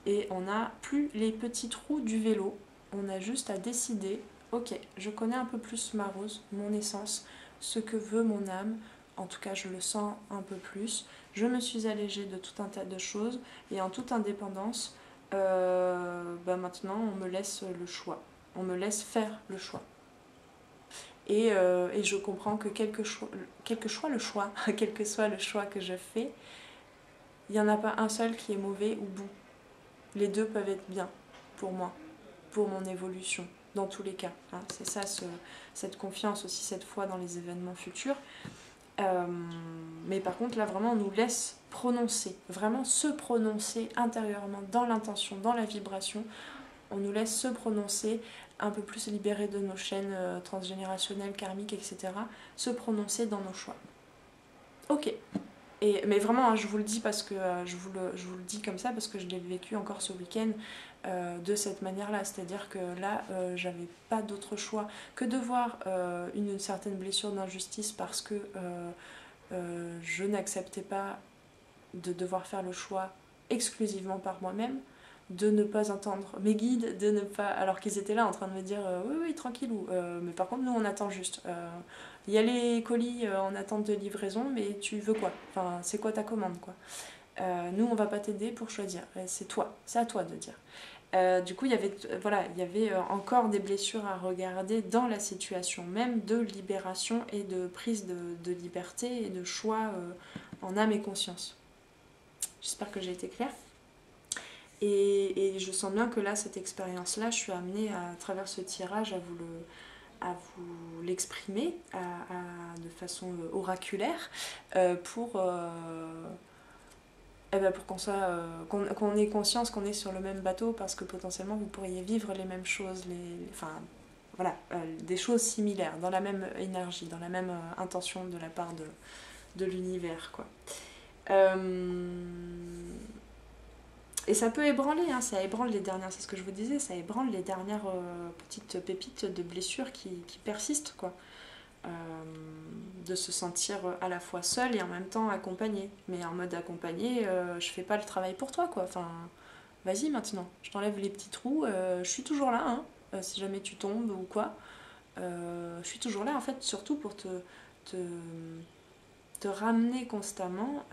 et on n'a plus les petits trous du vélo. On a juste à décider, ok, je connais un peu plus ma rose, mon essence, ce que veut mon âme, en tout cas je le sens un peu plus. Je me suis allégée de tout un tas de choses et en toute indépendance, maintenant on me laisse le choix. On me laisse faire le choix. Et je comprends que quel que soit le choix, quel que soit le choix que je fais, il n'y en a pas un seul qui est mauvais ou bon. Les deux peuvent être bien pour moi, pour mon évolution, dans tous les cas. Hein. C'est ça, cette confiance aussi, cette foi dans les événements futurs. Mais par contre, là, vraiment, on nous laisse prononcer, vraiment se prononcer intérieurement, dans l'intention, dans la vibration. On nous laisse se prononcer, un peu plus libérés de nos chaînes transgénérationnelles, karmiques, etc. Se prononcer dans nos choix. Ok. Mais vraiment, hein, je vous le dis parce que je vous le dis comme ça parce que je l'ai vécu encore ce week-end de cette manière-là. C'est-à-dire que là, j'avais pas d'autre choix que de voir une certaine blessure d'injustice parce que je n'acceptais pas de devoir faire le choix exclusivement par moi-même, de ne pas entendre mes guides, de ne pas, alors qu'ils étaient là en train de me dire oui oui tranquillou, mais par contre nous on attend juste. Il y a les colis en attente de livraison, mais tu veux quoi? Enfin, c'est quoi ta commande quoi? Nous on va pas t'aider pour choisir, c'est toi, c'est à toi de dire. Du coup, il y avait encore des blessures à regarder dans la situation même de libération et de prise de liberté et de choix en âme et conscience. J'espère que j'ai été claire. Et je sens bien que là, cette expérience-là, je suis amenée à travers ce tirage à vous l'exprimer de façon oraculaire pour qu'on ait conscience qu'on est sur le même bateau parce que potentiellement vous pourriez vivre les mêmes choses, des choses similaires, dans la même énergie, dans la même intention de la part de l'univers, quoi. Et ça peut ébranler, hein, ça ébranle les dernières, c'est ce que je vous disais, ça ébranle les dernières petites pépites de blessures qui persistent, quoi. De se sentir à la fois seule et en même temps accompagnée. Mais en mode accompagnée, je fais pas le travail pour toi, quoi. Enfin, vas-y maintenant, je t'enlève les petits trous, je suis toujours là, hein, si jamais tu tombes ou quoi. Je suis toujours là, en fait, surtout pour te ramener constamment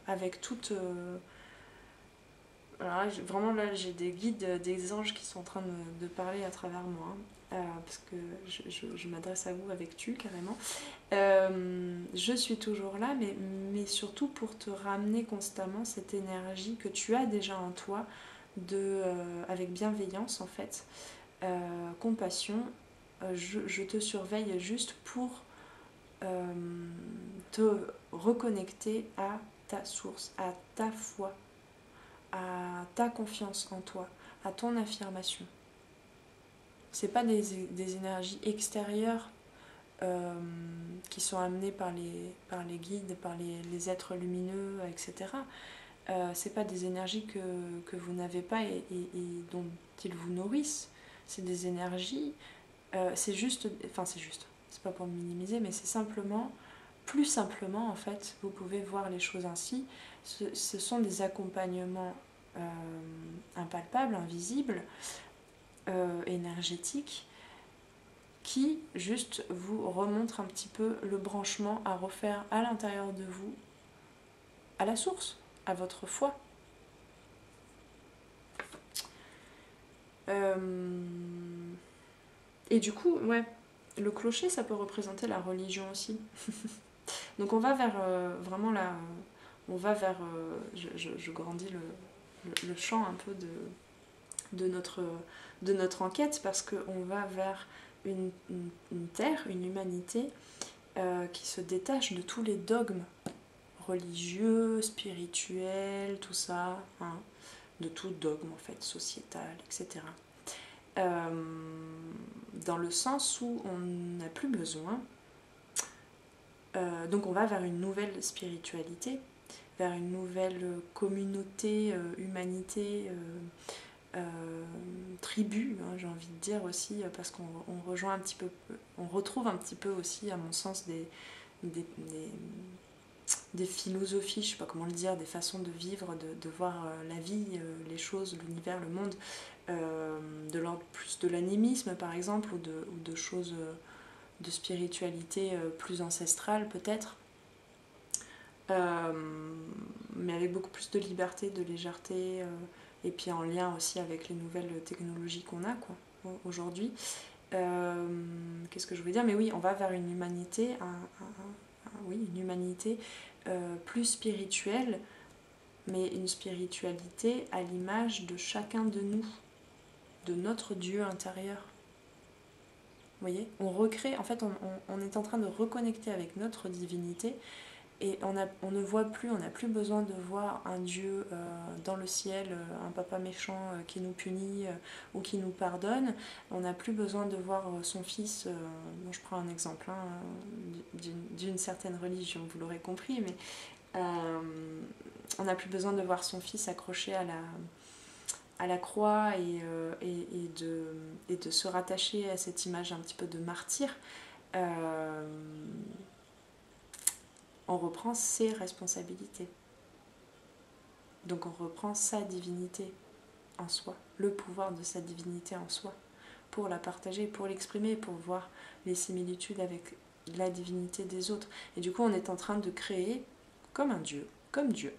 avec toute... Alors là, vraiment, là, j'ai des guides, des anges qui sont en train de parler à travers moi. Parce que je m'adresse à vous avec tu, carrément. Je suis toujours là, mais surtout pour te ramener constamment cette énergie que tu as déjà en toi, avec bienveillance, en fait, compassion. Je te surveille juste pour te reconnecter à ta source, à ta foi, à ta confiance en toi, à ton affirmation. C'est pas des énergies extérieures qui sont amenées par les guides, par les êtres lumineux, etc. C'est pas des énergies que vous n'avez pas et dont ils vous nourrissent. C'est des énergies, c'est juste, c'est pas pour me minimiser, mais c'est simplement, plus simplement en fait, vous pouvez voir les choses ainsi. Ce sont des accompagnements impalpables, invisibles, énergétiques, qui juste vous remontrent un petit peu le branchement à refaire à l'intérieur de vous, à la source, à votre foi. Et du coup, ouais, le clocher, ça peut représenter la religion aussi. Donc on va vers vraiment là, on va vers, je grandis le champ un peu de notre enquête parce qu'on va vers une terre, une humanité qui se détache de tous les dogmes religieux, spirituels, tout ça, hein, de tout dogme en fait, sociétal, etc. Dans le sens où on n'a plus besoin. Donc on va vers une nouvelle spiritualité, vers une nouvelle communauté, humanité, tribu, hein, j'ai envie de dire aussi, parce qu'on rejoint un petit peu, on retrouve un petit peu aussi, à mon sens, des philosophies, je sais pas comment le dire, des façons de vivre, de voir la vie, les choses, l'univers, le monde, de l'ordre plus de l'animisme par exemple, ou de choses de spiritualité plus ancestrale peut-être, mais avec beaucoup plus de liberté, de légèreté, et puis en lien aussi avec les nouvelles technologies qu'on a quoi, aujourd'hui. Qu'est-ce que je voulais dire? Mais oui, on va vers une humanité, une humanité plus spirituelle, mais une spiritualité à l'image de chacun de nous, de notre Dieu intérieur. Vous voyez, on recrée, en fait on est en train de reconnecter avec notre divinité, et on ne voit plus, on n'a plus besoin de voir un Dieu dans le ciel, un papa méchant qui nous punit ou qui nous pardonne. On n'a plus besoin de voir son fils, je prends un exemple d'une certaine religion, vous l'aurez compris, mais on n'a plus besoin de voir son fils accroché à la croix et de se rattacher à cette image un petit peu de martyr. On reprend ses responsabilités. Donc on reprend sa divinité en soi, le pouvoir de sa divinité en soi, pour la partager, pour l'exprimer, pour voir les similitudes avec la divinité des autres. Et du coup on est en train de créer, comme un Dieu, comme Dieu,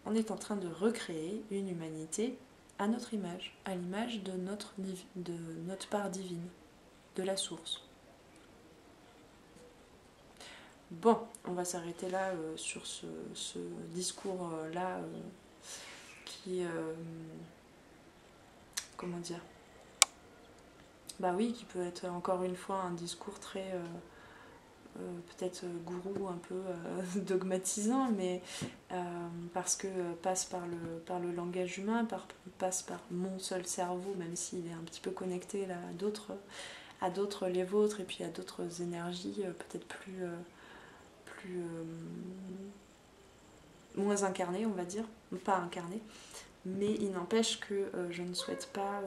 on est en train de recréer une humanité à notre image, à l'image de notre part divine, de la source. Bon, on va s'arrêter là sur ce discours-là qui... comment dire? Bah oui, qui peut être encore une fois un discours très... peut-être gourou, un peu dogmatisant, mais parce que passe par le langage humain, passe par mon seul cerveau, même s'il est un petit peu connecté là, à d'autres les vôtres, et puis à d'autres énergies peut-être plus moins incarnées, on va dire, pas incarnées, mais il n'empêche que je ne souhaite pas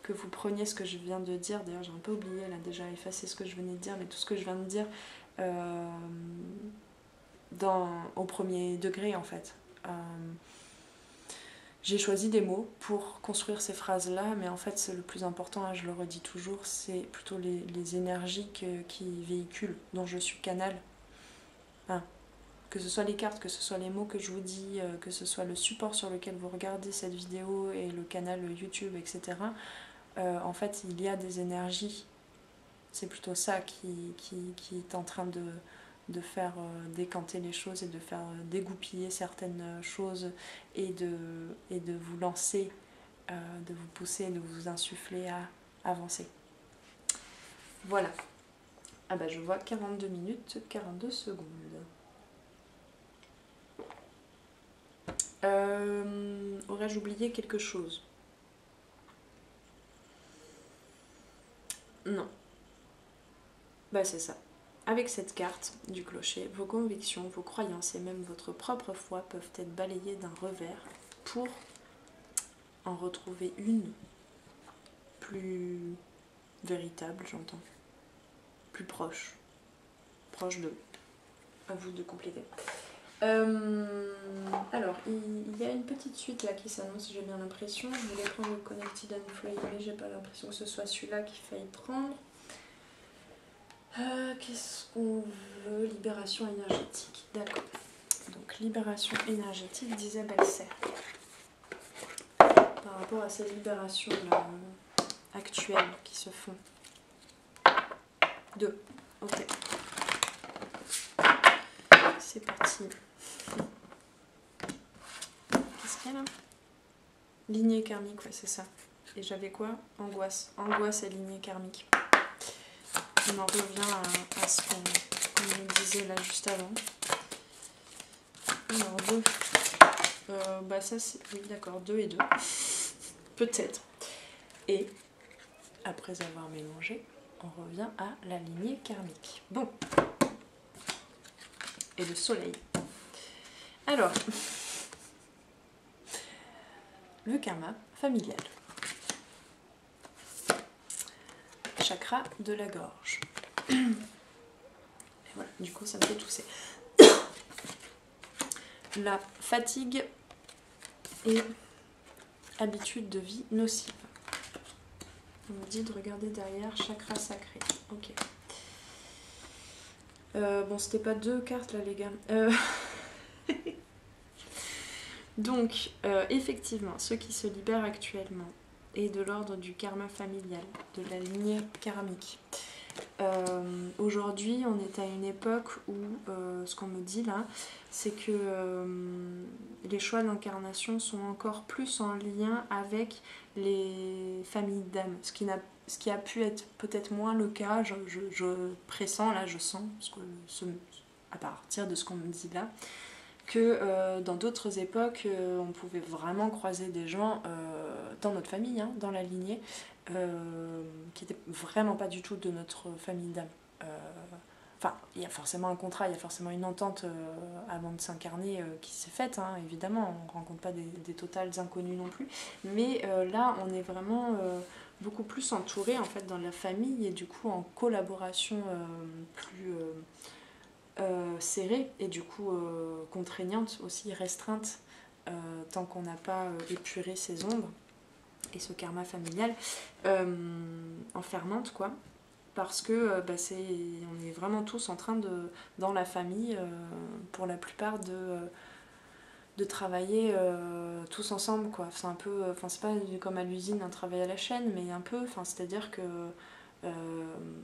que vous preniez ce que je viens de dire. D'ailleurs j'ai un peu oublié, là déjà effacé ce que je venais de dire, mais tout ce que je viens de dire au premier degré en fait. J'ai choisi des mots pour construire ces phrases-là, mais en fait c'est le plus important, et je le redis toujours, c'est plutôt les énergies qui véhiculent, dont je suis canal. Que ce soit les cartes, que ce soit les mots que je vous dis, que ce soit le support sur lequel vous regardez cette vidéo et le canal YouTube, etc. En fait, il y a des énergies. C'est plutôt ça qui est en train de faire décanter les choses et de faire dégoupiller certaines choses et de vous lancer, de vous pousser, de vous insuffler à avancer. Voilà. Ah bah je vois 42 minutes, 42 secondes. Aurais-je oublié quelque chose? Non. Bah c'est ça. Avec cette carte du clocher, vos convictions, vos croyances et même votre propre foi peuvent être balayées d'un revers pour en retrouver une plus véritable, j'entends. Plus proche. Proche d'eux. À vous de compléter. Alors, il y a une petite suite là qui s'annonce, j'ai bien l'impression. Je voulais prendre le Connected and Free, mais j'ai pas l'impression que ce soit celui-là qu'il faille prendre. Qu'est-ce qu'on veut? Libération énergétique, d'accord. Donc, libération énergétique d'Isabelle Serre. Par rapport à ces libérations là, actuelles qui se font. 2, ok. C'est parti. Qu'est-ce qu'il y a là? Lignée karmique, ouais, c'est ça. Et j'avais quoi? Angoisse. Angoisse et lignée karmique. On en revient à ce qu'on nous disait là juste avant. Alors, 2. Bah, ça, c'est. Oui, d'accord, 2 et 2. Peut-être. Et, après avoir mélangé, on revient à la lignée karmique. Bon. Et le soleil. Alors. Le karma familial. Chakra de la gorge. Et voilà, du coup ça me fait tousser. la fatigue et habitude de vie nocive. On me dit de regarder derrière, chakra sacré. Ok. Bon, c'était pas 2 cartes là, les gars. Donc, effectivement, ceux qui se libèrent actuellement est de l'ordre du karma familial, de la lignée karmique. Aujourd'hui, on est à une époque où ce qu'on me dit là, c'est que les choix d'incarnation sont encore plus en lien avec les familles d'âmes, ce qui a pu être peut-être moins le cas, je pressens là, je sens, parce que à partir de ce qu'on me dit là, que dans d'autres époques, on pouvait vraiment croiser des gens dans notre famille, hein, dans la lignée, qui n'étaient vraiment pas du tout de notre famille d'âme. Enfin, il y a forcément un contrat, il y a forcément une entente avant de s'incarner qui s'est faite, hein, évidemment, on ne rencontre pas des totales inconnus non plus, mais là, on est vraiment beaucoup plus entouré en fait dans la famille et du coup en collaboration plus serrée et du coup contraignante aussi, restreinte, tant qu'on n'a pas épuré ses ombres et ce karma familial, enfermante quoi. Parce que on est vraiment tous en train de, dans la famille, pour la plupart, de travailler tous ensemble, quoi. C'est un peu, enfin c'est pas comme à l'usine un travail à la chaîne, mais un peu, enfin c'est-à-dire que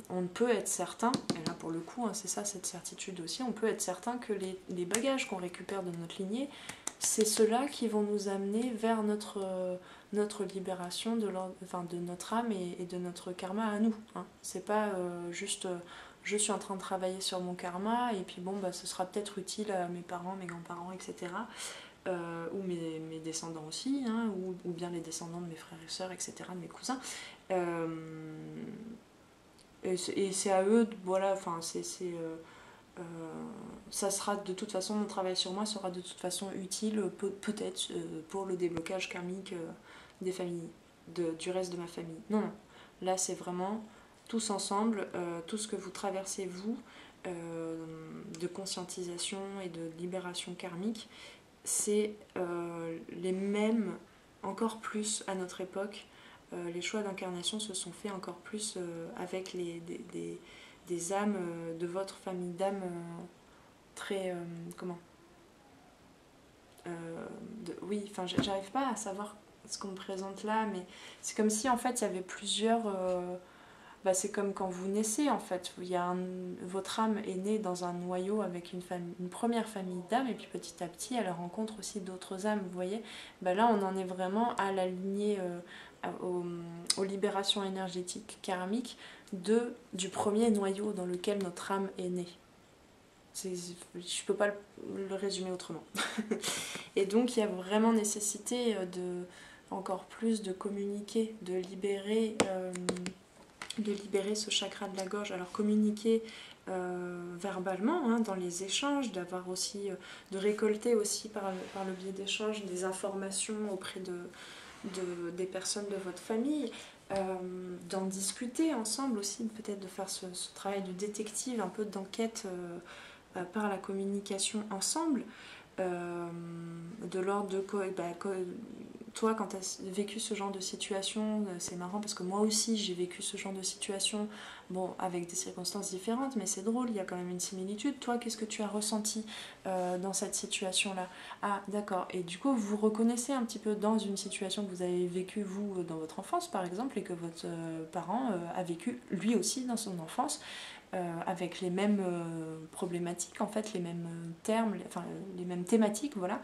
on peut être certain, et là pour le coup, hein, c'est ça cette certitude aussi, on peut être certain que les bagages qu'on récupère de notre lignée, c'est ceux-là qui vont nous amener vers notre libération de notre âme et de notre karma à nous. Hein. C'est pas juste je suis en train de travailler sur mon karma et puis bon, bah, ce sera peut-être utile à mes parents, mes grands-parents, etc. Ou mes descendants aussi, hein, ou bien les descendants de mes frères et sœurs, etc., de mes cousins. Et c'est à eux, voilà, enfin, ça sera de toute façon, mon travail sur moi sera de toute façon utile, peut-être pour le déblocage karmique des familles, du reste de ma famille. Non, non. Là, c'est vraiment tous ensemble, tout ce que vous traversez, vous, de conscientisation et de libération karmique, c'est les mêmes, encore plus à notre époque. Les choix d'incarnation se sont faits encore plus avec des âmes de votre famille d'âmes très... comment oui, enfin j'arrive pas à savoir ce qu'on me présente là, mais c'est comme si en fait il y avait plusieurs... c'est comme quand vous naissez en fait. Votre âme est née dans un noyau avec une première famille d'âmes et puis petit à petit elle rencontre aussi d'autres âmes, vous voyez. Là on en est vraiment à la lignée, aux libérations énergétiques karmiques du premier noyau dans lequel notre âme est née. Je peux pas le résumer autrement. Et donc il y a vraiment nécessité encore plus de communiquer, de libérer ce chakra de la gorge. Alors communiquer verbalement, hein, dans les échanges, d'avoir aussi, de récolter aussi par le biais d'échanges des informations auprès des personnes de votre famille, d'en discuter ensemble aussi, peut-être de faire ce travail de détective, un peu d'enquête par la communication ensemble, de l'ordre de toi quand tu as vécu ce genre de situation, c'est marrant parce que moi aussi j'ai vécu ce genre de situation, bon avec des circonstances différentes, mais c'est drôle, il y a quand même une similitude. Toi, qu'est-ce que tu as ressenti dans cette situation là? Ah d'accord, et du coup vous reconnaissez un petit peu dans une situation que vous avez vécue vous dans votre enfance par exemple, et que votre parent a vécu lui aussi dans son enfance, avec les mêmes problématiques en fait, les mêmes termes, les mêmes thématiques, voilà.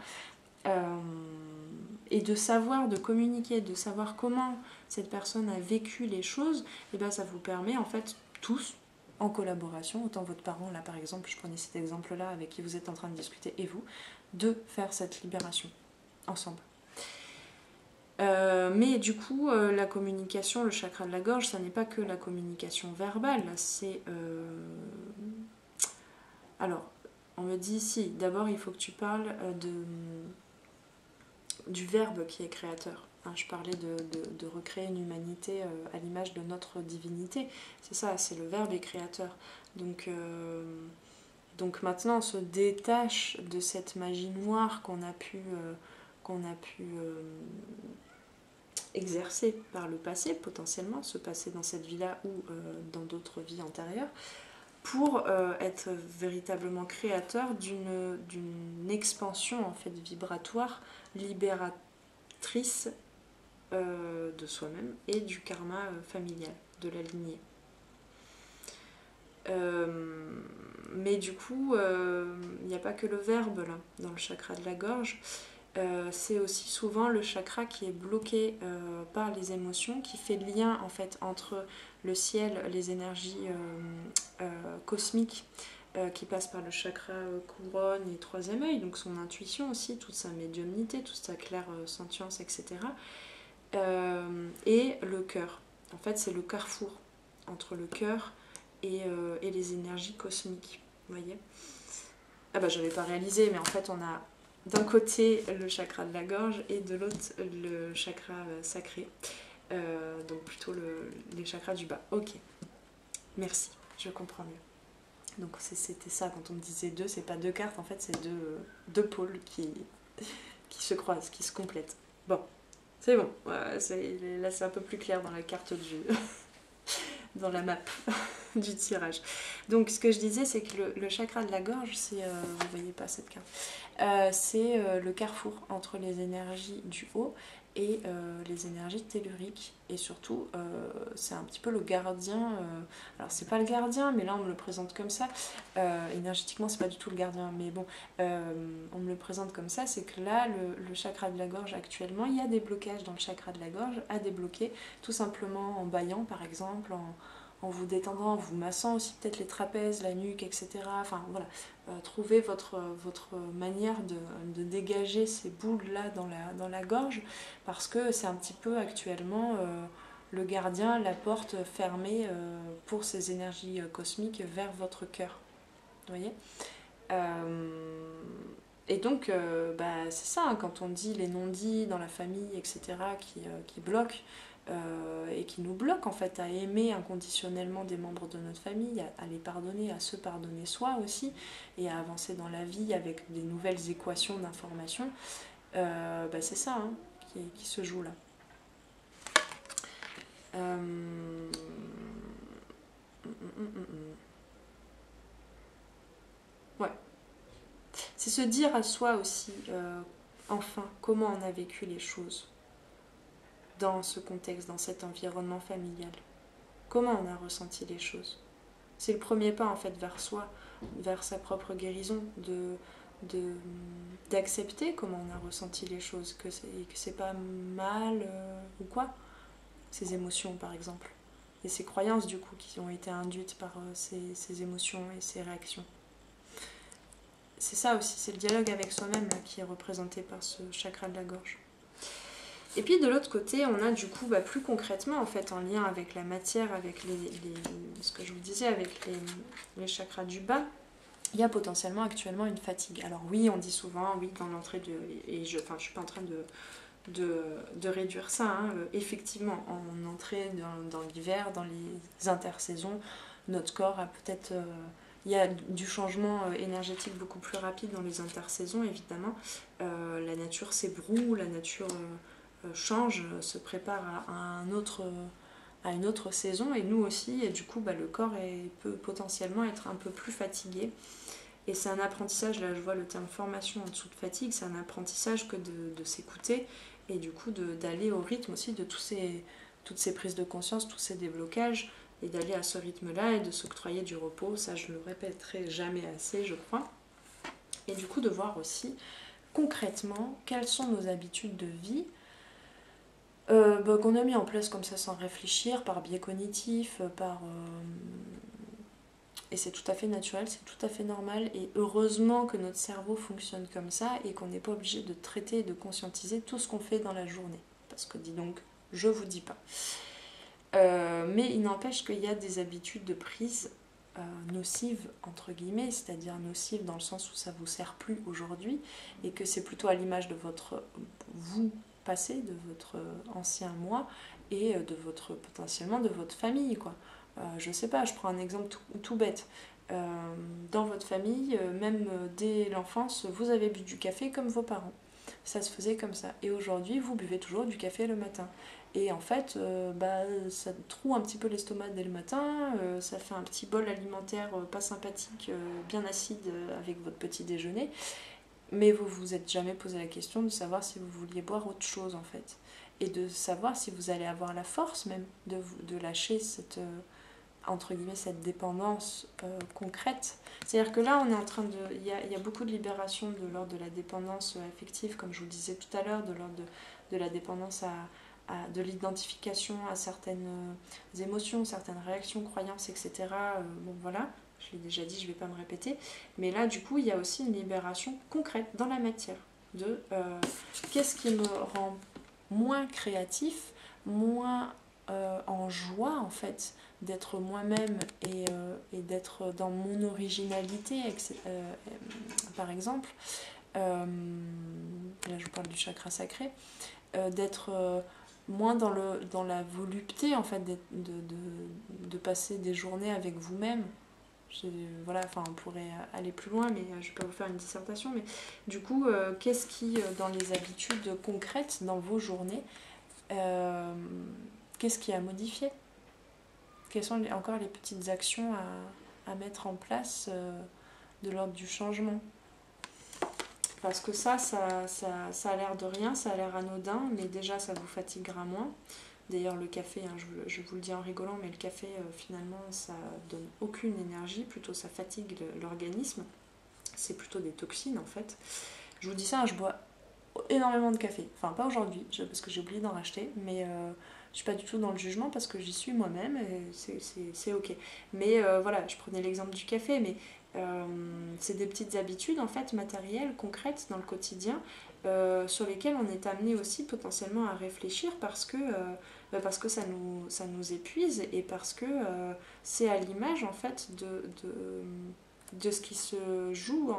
Et de savoir, de communiquer, de savoir comment cette personne a vécu les choses, et ben ça vous permet en fait tous, en collaboration, autant votre parent là par exemple, je prenais cet exemple là avec qui vous êtes en train de discuter, et vous, de faire cette libération ensemble. Mais du coup, la communication, le chakra de la gorge, ça n'est pas que la communication verbale, c'est... Alors, on me dit si, d'abord il faut que tu parles du verbe qui est créateur. Hein, je parlais de recréer une humanité à l'image de notre divinité. C'est ça, c'est le verbe est créateur. Donc Donc maintenant on se détache de cette magie noire qu'on a pu exercer par le passé, potentiellement, se passer dans cette vie-là ou dans d'autres vies antérieures, pour être véritablement créateur d'une expansion en fait vibratoire, libératrice de soi-même et du karma familial, de la lignée. Mais du coup, il n'y a pas que le verbe là, dans le chakra de la gorge. C'est aussi souvent le chakra qui est bloqué par les émotions, qui fait le lien en fait entre le ciel, les énergies cosmiques qui passent par le chakra couronne et troisième œil, donc son intuition aussi, toute sa médiumnité, toute sa claire sentience, etc. Et le cœur. En fait, c'est le carrefour entre le cœur et les énergies cosmiques. Vous voyez ? Ah bah, j'avais pas réalisé, mais en fait, on a d'un côté le chakra de la gorge et de l'autre le chakra sacré. Donc plutôt les chakras du bas. Ok, merci, je comprends mieux. Donc c'était ça, quand on me disait deux, c'est pas deux cartes, en fait c'est deux pôles qui se croisent, qui se complètent. Bon, c'est bon, là c'est un peu plus clair dans la carte dans la map du tirage. Donc ce que je disais, c'est que le chakra de la gorge, c'est, vous voyez pas cette carte, c'est le carrefour entre les énergies du haut et les énergies telluriques. Et surtout, c'est un petit peu le gardien. Alors c'est pas le gardien, mais là on me le présente comme ça. Énergétiquement, c'est pas du tout le gardien, mais bon, on me le présente comme ça. C'est que là, le chakra de la gorge actuellement, il y a des blocages dans le chakra de la gorge à débloquer, tout simplement en bâillant par exemple, en vous détendant, en vous massant aussi peut-être les trapèzes, la nuque, etc. Enfin voilà, trouvez votre manière de dégager ces boules-là dans la gorge, parce que c'est un petit peu actuellement le gardien, la porte fermée pour ces énergies cosmiques vers votre cœur. Vous voyez ? Et donc, c'est ça, hein, quand on dit les non-dits dans la famille, etc., qui bloquent, et qui nous bloquent en fait à aimer inconditionnellement des membres de notre famille, à les pardonner, à se pardonner soi aussi, et à avancer dans la vie avec des nouvelles équations d'information, c'est ça hein, qui se joue là. Ouais. C'est se dire à soi aussi, enfin, comment on a vécu les choses dans ce contexte, dans cet environnement familial. Comment on a ressenti les choses. C'est le premier pas en fait vers soi, vers sa propre guérison, d'accepter comment on a ressenti les choses, que c'est pas mal ou quoi, ces émotions par exemple, et ces croyances du coup qui ont été induites par ces émotions et ces réactions. C'est ça aussi, c'est le dialogue avec soi-même là, qui est représenté par ce chakra de la gorge. Et puis de l'autre côté, on a du coup plus concrètement en fait en lien avec la matière, avec ce que je vous disais, avec les chakras du bas, il y a potentiellement actuellement une fatigue. Alors oui, on dit souvent, oui, dans l'entrée de... Et je suis pas en train de réduire ça, hein. Effectivement, en entrée dans l'hiver, dans les intersaisons, notre corps a peut-être... il y a du changement énergétique beaucoup plus rapide dans les intersaisons, évidemment. La nature s'ébroue, la nature... change, se prépare à une autre saison, et nous aussi, et du coup le corps peut potentiellement être un peu plus fatigué, et c'est un apprentissage, là je vois le terme formation en dessous de fatigue, c'est un apprentissage que de s'écouter, et du coup d'aller au rythme aussi de toutes ces prises de conscience, tous ces déblocages, et d'aller à ce rythme là et de s'octroyer du repos. Ça je le répéterai jamais assez, je crois. Et du coup de voir aussi concrètement quelles sont nos habitudes de vie qu'on a mis en place comme ça sans réfléchir, par biais cognitif, et c'est tout à fait naturel, c'est tout à fait normal, et heureusement que notre cerveau fonctionne comme ça et qu'on n'est pas obligé de traiter et de conscientiser tout ce qu'on fait dans la journée. Parce que dis donc, je vous dis pas. Mais il n'empêche qu'il y a des habitudes de prise nocives, entre guillemets, c'est-à-dire nocives dans le sens où ça ne vous sert plus aujourd'hui, et que c'est plutôt à l'image de votre vous passé, de votre ancien moi, et potentiellement de votre famille, quoi. Je sais pas, je prends un exemple tout bête. dans votre famille, même dès l'enfance, vous avez bu du café comme vos parents. Ça se faisait comme ça. Et aujourd'hui, vous buvez toujours du café le matin. Et en fait, ça troue un petit peu l'estomac dès le matin, ça fait un petit bol alimentaire pas sympathique, bien acide avec votre petit déjeuner. Mais vous vous êtes jamais posé la question de savoir si vous vouliez boire autre chose en fait. Et de savoir si vous allez avoir la force même de lâcher cette, entre guillemets, cette dépendance concrète. C'est-à-dire que là, on est en train de... Il y a beaucoup de libération de l'ordre de la dépendance affective, comme je vous le disais tout à l'heure, de l'ordre de la dépendance de l'identification à certaines émotions, certaines réactions, croyances, etc. Bon, voilà, je l'ai déjà dit, je ne vais pas me répéter. Mais là, du coup, il y a aussi une libération concrète dans la matière de qu'est-ce qui me rend moins créatif, moins en joie, en fait, d'être moi-même et d'être dans mon originalité, par exemple. Là, je vous parle du chakra sacré. D'être moins dans la volupté, en fait, de passer des journées avec vous-même. Voilà, enfin, on pourrait aller plus loin, mais je ne vais pas vous faire une dissertation. Mais du coup, qu'est-ce qui, dans les habitudes concrètes, dans vos journées, qu'est-ce qui a modifié? Quelles sont encore les petites actions à mettre en place de l'ordre du changement? Parce que ça a l'air de rien, ça a l'air anodin, mais déjà ça vous fatiguera moins. D'ailleurs le café, hein, je vous le dis en rigolant, mais le café finalement ça donne aucune énergie, plutôt ça fatigue l'organisme. C'est plutôt des toxines en fait. Je vous dis ça, hein, je bois énormément de café. Enfin pas aujourd'hui, parce que j'ai oublié d'en racheter, mais je suis pas du tout dans le jugement parce que j'y suis moi-même et c'est ok. Mais voilà, je prenais l'exemple du café, mais c'est des petites habitudes en fait matérielles, concrètes dans le quotidien, sur lesquelles on est amené aussi potentiellement à réfléchir parce que ça nous épuise et parce que c'est à l'image en fait de ce qui se joue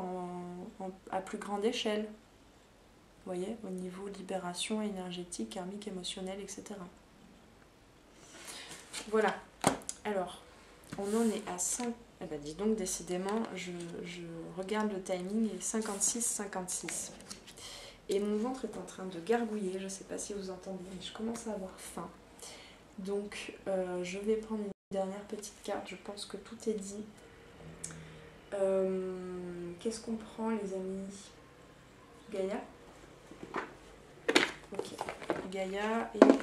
à plus grande échelle. Vous voyez, au niveau libération énergétique, karmique, émotionnelle, etc. Voilà. Alors, on en est à 5. Eh ben, dis donc, décidément, je regarde le timing et 56-56. Et mon ventre est en train de gargouiller. Je ne sais pas si vous entendez, mais je commence à avoir faim. Donc, je vais prendre une dernière petite carte. Je pense que tout est dit. Qu'est-ce qu'on prend, les amis? Gaïa? Ok. Gaïa et lire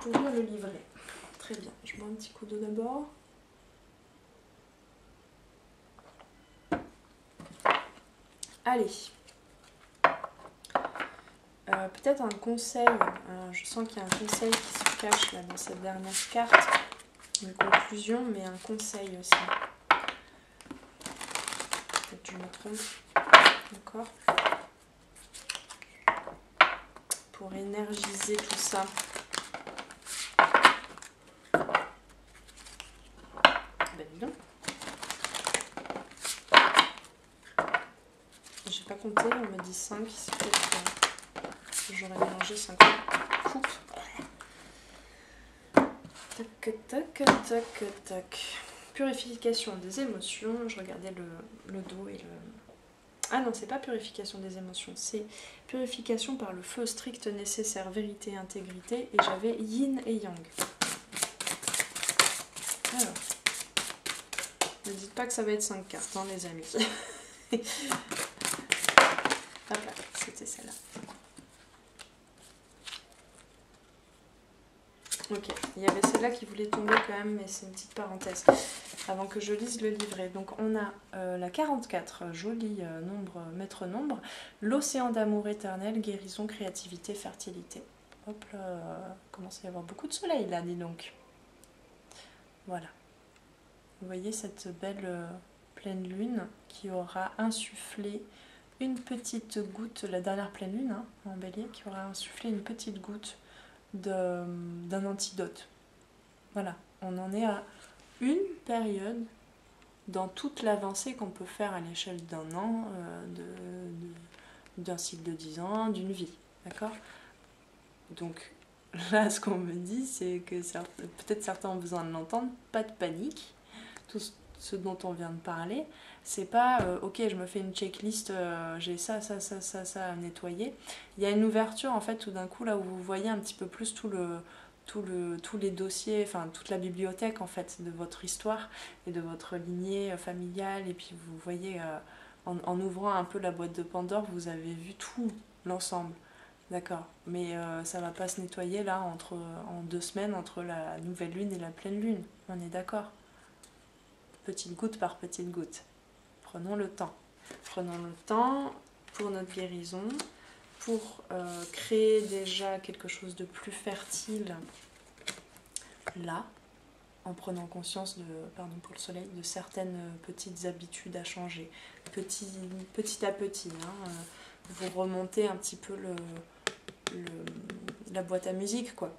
pour lire le livret. Très bien. Je bois un petit coup d'eau d'abord. Allez. Peut-être un conseil. Je sens qu'il y a un conseil qui se cache là, dans cette dernière carte. Une conclusion, mais un conseil aussi. Peut-être que je me trompe. D'accord. Pour énergiser tout ça. Ben dis donc. J'ai pas compté, on me dit 5. C'est peut-être que j'aurais mélangé 5 coupes. Tac, tac, tac, tac. Purification des émotions. Je regardais le dos et le... Ah non, c'est pas purification des émotions, c'est purification par le feu strict nécessaire, vérité et intégrité. Et j'avais yin et yang. Alors, ne dites pas que ça va être 5 cartes, hein, les amis. Hop là, c'était celle-là. Ok, il y avait celle-là qui voulait tomber quand même, mais c'est une petite parenthèse. Avant que je lise le livret. Donc on a la 44, joli nombre, maître nombre. L'océan d'amour éternel, guérison, créativité, fertilité. Hop là, commence à y avoir beaucoup de soleil là, dis donc. Voilà. Vous voyez cette belle pleine lune qui aura insufflé une petite goutte, la dernière pleine lune hein, en bélier, qui aura insufflé une petite goutte d'un antidote. Voilà, on en est à une période dans toute l'avancée qu'on peut faire à l'échelle d'un an, d'un cycle de 10 ans, d'une vie. D'accord? Donc, là, ce qu'on me dit, c'est que peut-être certains ont besoin de l'entendre, pas de panique. Tout ce dont on vient de parler, c'est pas ok, je me fais une checklist, j'ai ça à nettoyer. Il y a une ouverture en fait tout d'un coup là où vous voyez un petit peu plus tous les dossiers, enfin toute la bibliothèque en fait de votre histoire et de votre lignée familiale. Et puis vous voyez en ouvrant un peu la boîte de Pandore, vous avez vu tout l'ensemble. D'accord, mais ça va pas se nettoyer là en 2 semaines entre la nouvelle lune et la pleine lune. On est d'accord? Petite goutte par petite goutte. Prenons le temps. Prenons le temps pour notre guérison, pour créer déjà quelque chose de plus fertile là, en prenant conscience de, pardon pour le soleil, de certaines petites habitudes à changer. Petit à petit, hein, vous remontez un petit peu la boîte à musique, quoi.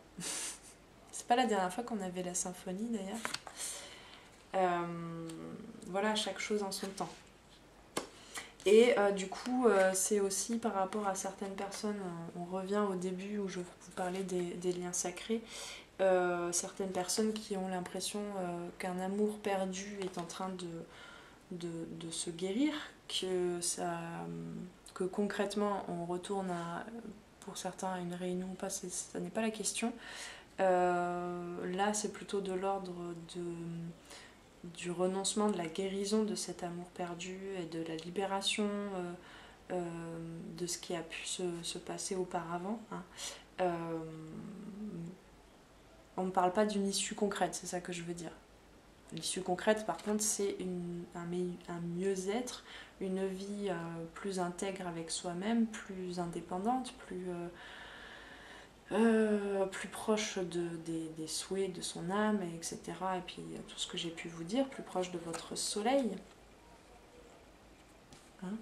C'est pas la dernière fois qu'on avait la symphonie d'ailleurs. Voilà, chaque chose en son temps. Et du coup, c'est aussi par rapport à certaines personnes, on revient au début où je vous parlais des liens sacrés, certaines personnes qui ont l'impression qu'un amour perdu est en train de se guérir, que concrètement on retourne pour certains à une réunion ou pas, ça n'est pas la question. Là, c'est plutôt de l'ordre du renoncement, de la guérison de cet amour perdu et de la libération de ce qui a pu se passer auparavant. Hein. On ne parle pas d'une issue concrète, c'est ça que je veux dire. L'issue concrète, par contre, c'est un mieux-être, une vie plus intègre avec soi-même, plus indépendante, plus proche des souhaits de son âme, etc. Et puis tout ce que j'ai pu vous dire, plus proche de votre soleil. Hein,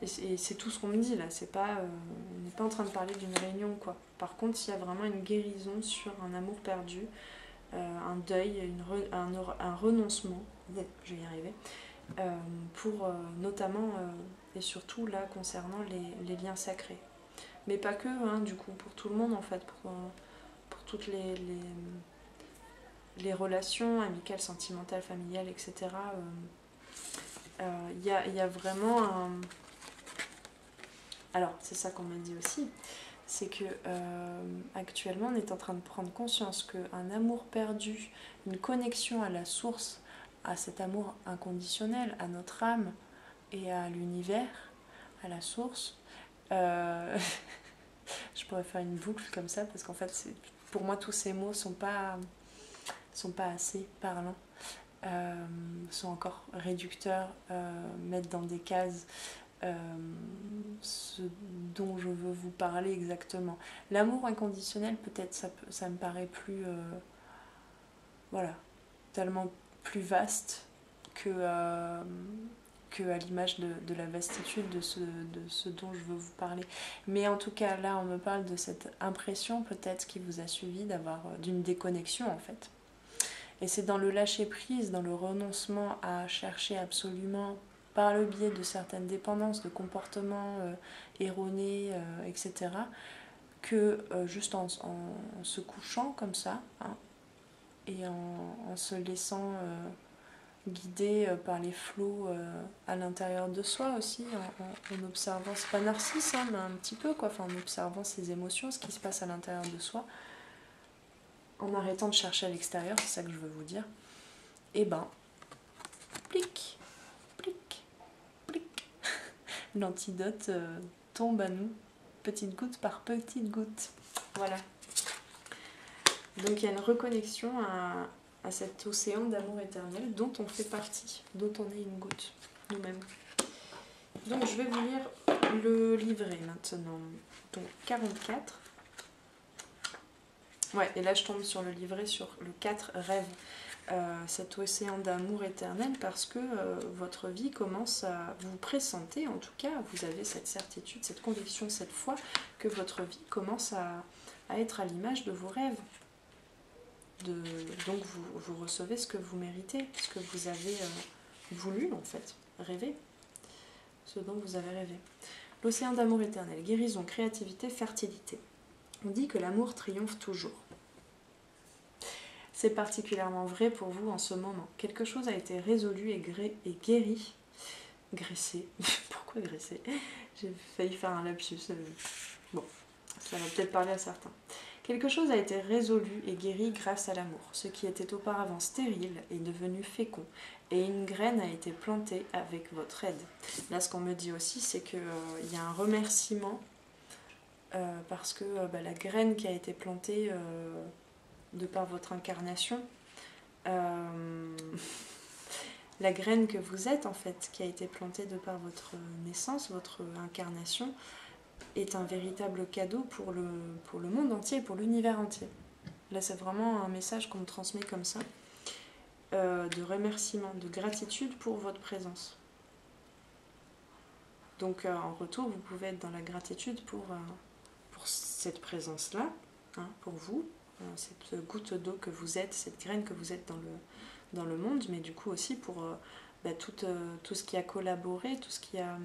et c'est tout ce qu'on me dit là, c'est pas, on n'est pas en train de parler d'une réunion, quoi. Par contre, il y a vraiment une guérison sur un amour perdu, un deuil, un renoncement, je vais y arriver, pour notamment et surtout là concernant les liens sacrés. Mais pas que, hein, du coup, pour tout le monde en fait, pour toutes les relations amicales, sentimentales, familiales, etc. Il y a vraiment un... Alors, c'est ça qu'on m'a dit aussi, c'est que actuellement on est en train de prendre conscience qu'un amour perdu, une connexion à la source, à cet amour inconditionnel, à notre âme et à l'univers, à la source, je pourrais faire une boucle comme ça parce qu'en fait pour moi tous ces mots sont pas assez parlants, sont encore réducteurs, mettent dans des cases ce dont je veux vous parler exactement. L'amour inconditionnel, peut-être ça me paraît plus voilà, tellement plus vaste que à l'image de la vastitude de ce dont je veux vous parler. Mais en tout cas, là, on me parle de cette impression peut-être qui vous a suivi d'une déconnexion en fait. Et c'est dans le lâcher-prise, dans le renoncement à chercher absolument, par le biais de certaines dépendances, de comportements erronés, etc., que juste en se couchant comme ça, hein, et en se laissant guider par les flots à l'intérieur de soi aussi, en observant, c'est pas narcisse, hein, mais un petit peu, quoi, enfin, en observant ses émotions, ce qui se passe à l'intérieur de soi, en arrêtant de chercher à l'extérieur, c'est ça que je veux vous dire, et ben, plic, plic, plic, l'antidote tombe à nous, petite goutte par petite goutte. Voilà. Donc il y a une reconnexion à cet océan d'amour éternel dont on fait partie, dont on est une goutte, nous-mêmes. Donc je vais vous lire le livret maintenant. Donc 44. Ouais, et là je tombe sur le livret sur le 4 rêves. Cet océan d'amour éternel parce que votre vie commence à... Vous pressentez en tout cas, vous avez cette certitude, cette conviction, cette foi que votre vie commence à être à l'image de vos rêves. Donc vous recevez ce que vous méritez, ce que vous avez voulu en fait, rêver, ce dont vous avez rêvé. L'océan d'amour éternel, guérison, créativité, fertilité. On dit que l'amour triomphe toujours. C'est particulièrement vrai pour vous en ce moment. Quelque chose a été résolu et guéri. Graissé. Pourquoi graissé? J'ai failli faire un lapsus. Bon, ça va peut-être parler à certains. Quelque chose a été résolu et guéri grâce à l'amour. Ce qui était auparavant stérile est devenu fécond. Et une graine a été plantée avec votre aide. Là, ce qu'on me dit aussi, c'est qu'il y a un remerciement parce que la graine qui a été plantée de par votre incarnation, la graine que vous êtes en fait, qui a été plantée de par votre naissance, votre incarnation, est un véritable cadeau pour le monde entier, pour l'univers entier. Là, c'est vraiment un message qu'on me transmet comme ça, de remerciement, de gratitude pour votre présence. Donc, en retour, vous pouvez être dans la gratitude pour cette présence-là, hein, pour vous, cette goutte d'eau que vous êtes, cette graine que vous êtes dans le monde, mais du coup aussi pour tout ce qui a collaboré, tout ce qui a...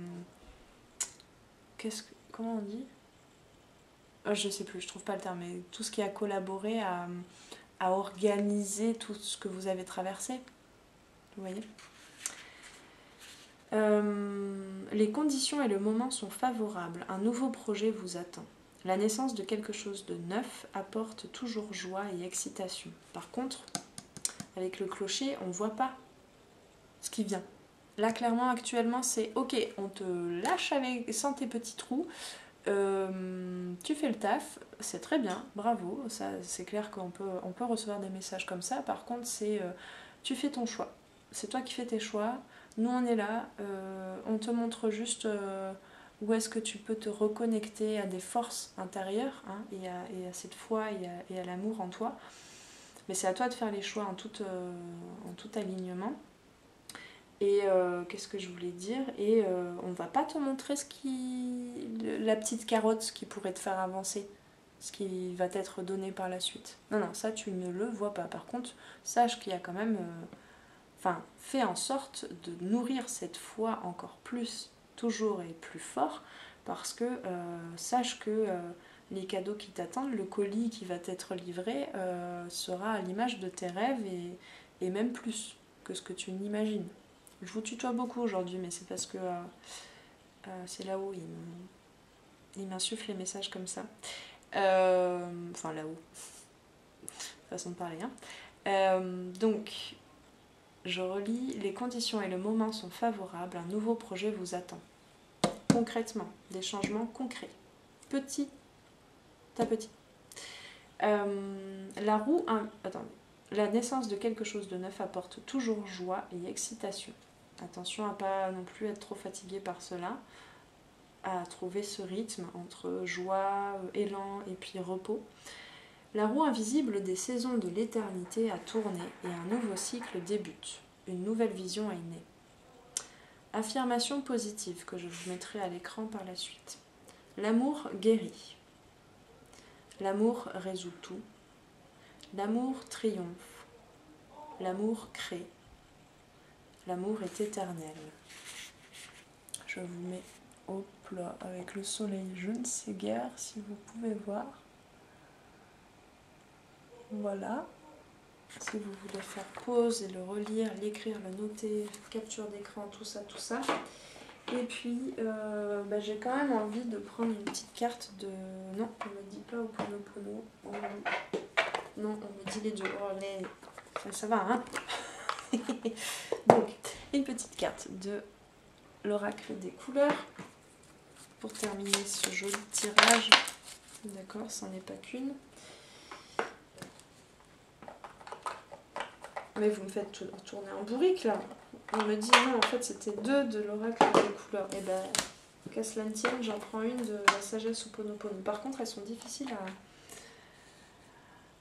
comment on dit? Je sais plus, je trouve pas le terme, mais tout ce qui a collaboré à organiser tout ce que vous avez traversé. Vous voyez? Les conditions et le moment sont favorables. Un nouveau projet vous attend. La naissance de quelque chose de neuf apporte toujours joie et excitation. Par contre, avec le clocher, on ne voit pas ce qui vient. Là, clairement, actuellement, c'est ok, on te lâche sans tes petits trous, tu fais le taf, c'est très bien, bravo, ça, c'est clair qu'on peut recevoir des messages comme ça. Par contre, c'est tu fais ton choix. C'est toi qui fais tes choix, nous on est là, on te montre juste où est-ce que tu peux te reconnecter à des forces intérieures, hein, et à cette foi et à l'amour en toi. Mais c'est à toi de faire les choix en tout alignement. Et qu'est-ce que je voulais dire? Et on va pas te montrer la petite carotte qui pourrait te faire avancer, ce qui va t'être donné par la suite. Non, non, ça tu ne le vois pas. Par contre, sache qu'il y a quand même... fais en sorte de nourrir cette foi encore plus, toujours et plus fort, parce que sache que les cadeaux qui t'attendent, le colis qui va t'être livré, sera à l'image de tes rêves et même plus que ce que tu n'imagines. Je vous tutoie beaucoup aujourd'hui, mais c'est parce que c'est là-haut, il m'insuffle les messages comme ça. Enfin, là-haut. Façon de parler, hein. Donc, je relis. Les conditions et le moment sont favorables. Un nouveau projet vous attend. Concrètement, des changements concrets. Petit à petit. La naissance de quelque chose de neuf apporte toujours joie et excitation. Attention à pas non plus être trop fatigué par cela, à trouver ce rythme entre joie, élan et puis repos. La roue invisible des saisons de l'éternité a tourné et un nouveau cycle débute. Une nouvelle vision est née. Affirmation positive que je vous mettrai à l'écran par la suite. L'amour guérit. L'amour résout tout. L'amour triomphe. L'amour crée. L'amour est éternel. Je vous mets au plat avec le soleil, je ne sais guère si vous pouvez voir. Voilà. Si vous voulez faire pause et le relire, l'écrire, le noter, capture d'écran, tout ça. Et puis, j'ai quand même envie de prendre une petite carte de... Non, on me dit pas Ho'oponopono. Non, on me dit les deux. Oh, ça va, hein. Donc, une petite carte de l'oracle des couleurs pour terminer ce joli tirage. D'accord, c'en est pas qu'une. Mais vous me faites tourner en bourrique là. On me dit non, en fait c'était 2 de l'oracle des couleurs. Et ben, qu'à cela ne tienne, j'en prends une de la sagesse Ho'oponopono. Par contre, elles sont difficiles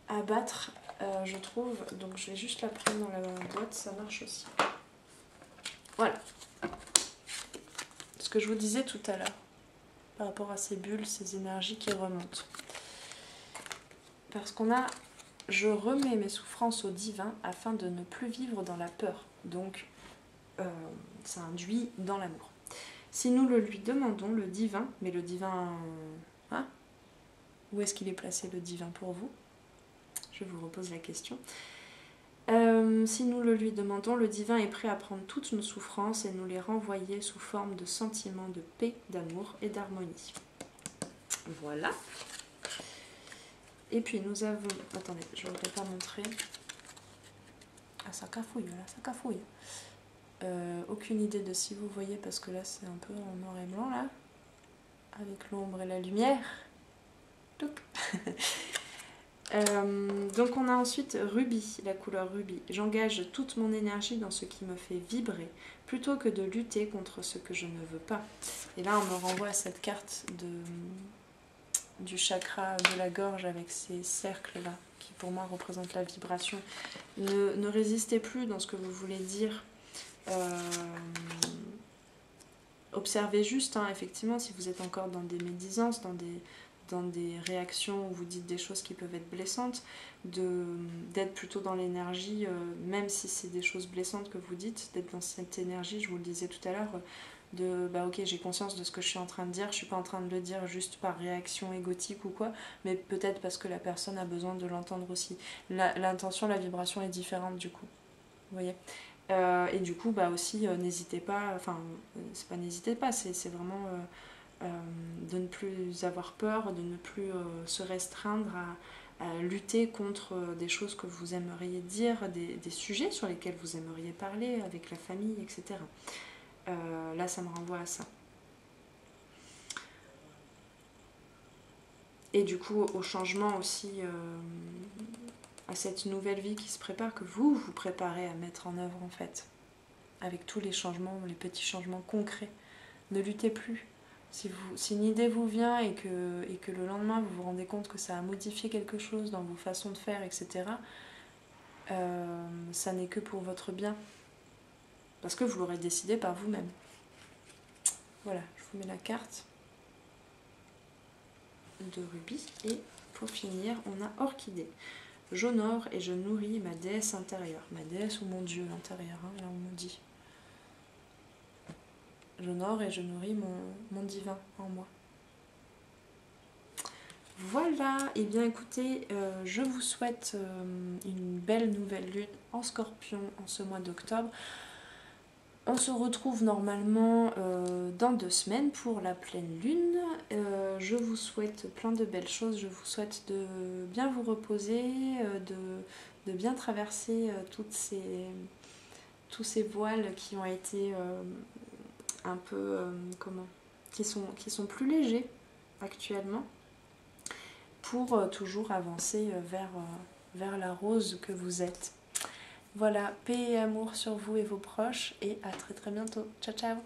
à battre, je trouve. Donc je vais juste la prendre dans la boîte, ça marche aussi. Voilà. Ce que je vous disais tout à l'heure, par rapport à ces bulles, ces énergies qui remontent. Parce qu'on a... Je remets mes souffrances au divin afin de ne plus vivre dans la peur. Donc, ça induit dans l'amour. Si nous le lui demandons, le divin, mais le divin... Hein? Où est-ce qu'il est placé le divin pour vous? Je vous repose la question. Si nous le lui demandons, le divin est prêt à prendre toutes nos souffrances et nous les renvoyer sous forme de sentiments de paix, d'amour et d'harmonie. Voilà. Et puis nous avons... Attendez, je ne voudrais pas montrer. Ah, ça cafouille, là, ça cafouille. Aucune idée de si vous voyez, parce que là c'est un peu en noir et blanc, là. Avec l'ombre et la lumière. Donc on a ensuite rubis, la couleur rubis. J'engage toute mon énergie dans ce qui me fait vibrer, plutôt que de lutter contre ce que je ne veux pas. Et là on me renvoie à cette carte du chakra de la gorge avec ces cercles là, qui pour moi représentent la vibration. Ne résistez plus dans ce que vous voulez dire. Observez juste, hein, effectivement, si vous êtes encore dans des médisances, dans des réactions où vous dites des choses qui peuvent être blessantes, d'être plutôt dans l'énergie, même si c'est des choses blessantes que vous dites, d'être dans cette énergie, je vous le disais tout à l'heure, bah ok, j'ai conscience de ce que je suis en train de dire, je suis pas en train de le dire juste par réaction égotique ou quoi, mais peut-être parce que la personne a besoin de l'entendre aussi. L'intention, la vibration est différente du coup, vous voyez. Et du coup, bah aussi, n'hésitez pas, enfin, c'est pas n'hésitez pas, c'est vraiment de ne plus avoir peur, de ne plus se restreindre à lutter contre des choses que vous aimeriez dire, des sujets sur lesquels vous aimeriez parler avec la famille, etc. Là, ça me renvoie à ça. Et du coup, au changement aussi, à cette nouvelle vie qui se prépare, que vous vous préparez à mettre en œuvre en fait, avec tous les changements, les petits changements concrets. Ne luttez plus. Si une idée vous vient et que le lendemain vous vous rendez compte que ça a modifié quelque chose dans vos façons de faire, etc., ça n'est que pour votre bien. Parce que vous l'aurez décidé par vous-même. Voilà, je vous mets la carte de rubis. Et pour finir, on a orchidée. J'honore et je nourris ma déesse intérieure. Ma déesse ou mon dieu intérieur, hein, là on me dit. J'honore et je nourris mon divin en moi. Voilà, et bien écoutez, je vous souhaite une belle nouvelle lune en Scorpion en ce mois d'octobre. On se retrouve normalement dans 2 semaines pour la pleine lune. Je vous souhaite plein de belles choses. Je vous souhaite de bien vous reposer, de bien traverser tous ces voiles qui ont été un peu... qui sont plus légers actuellement, pour toujours avancer vers la rose que vous êtes. Voilà, paix et amour sur vous et vos proches, et à très très bientôt. Ciao ciao.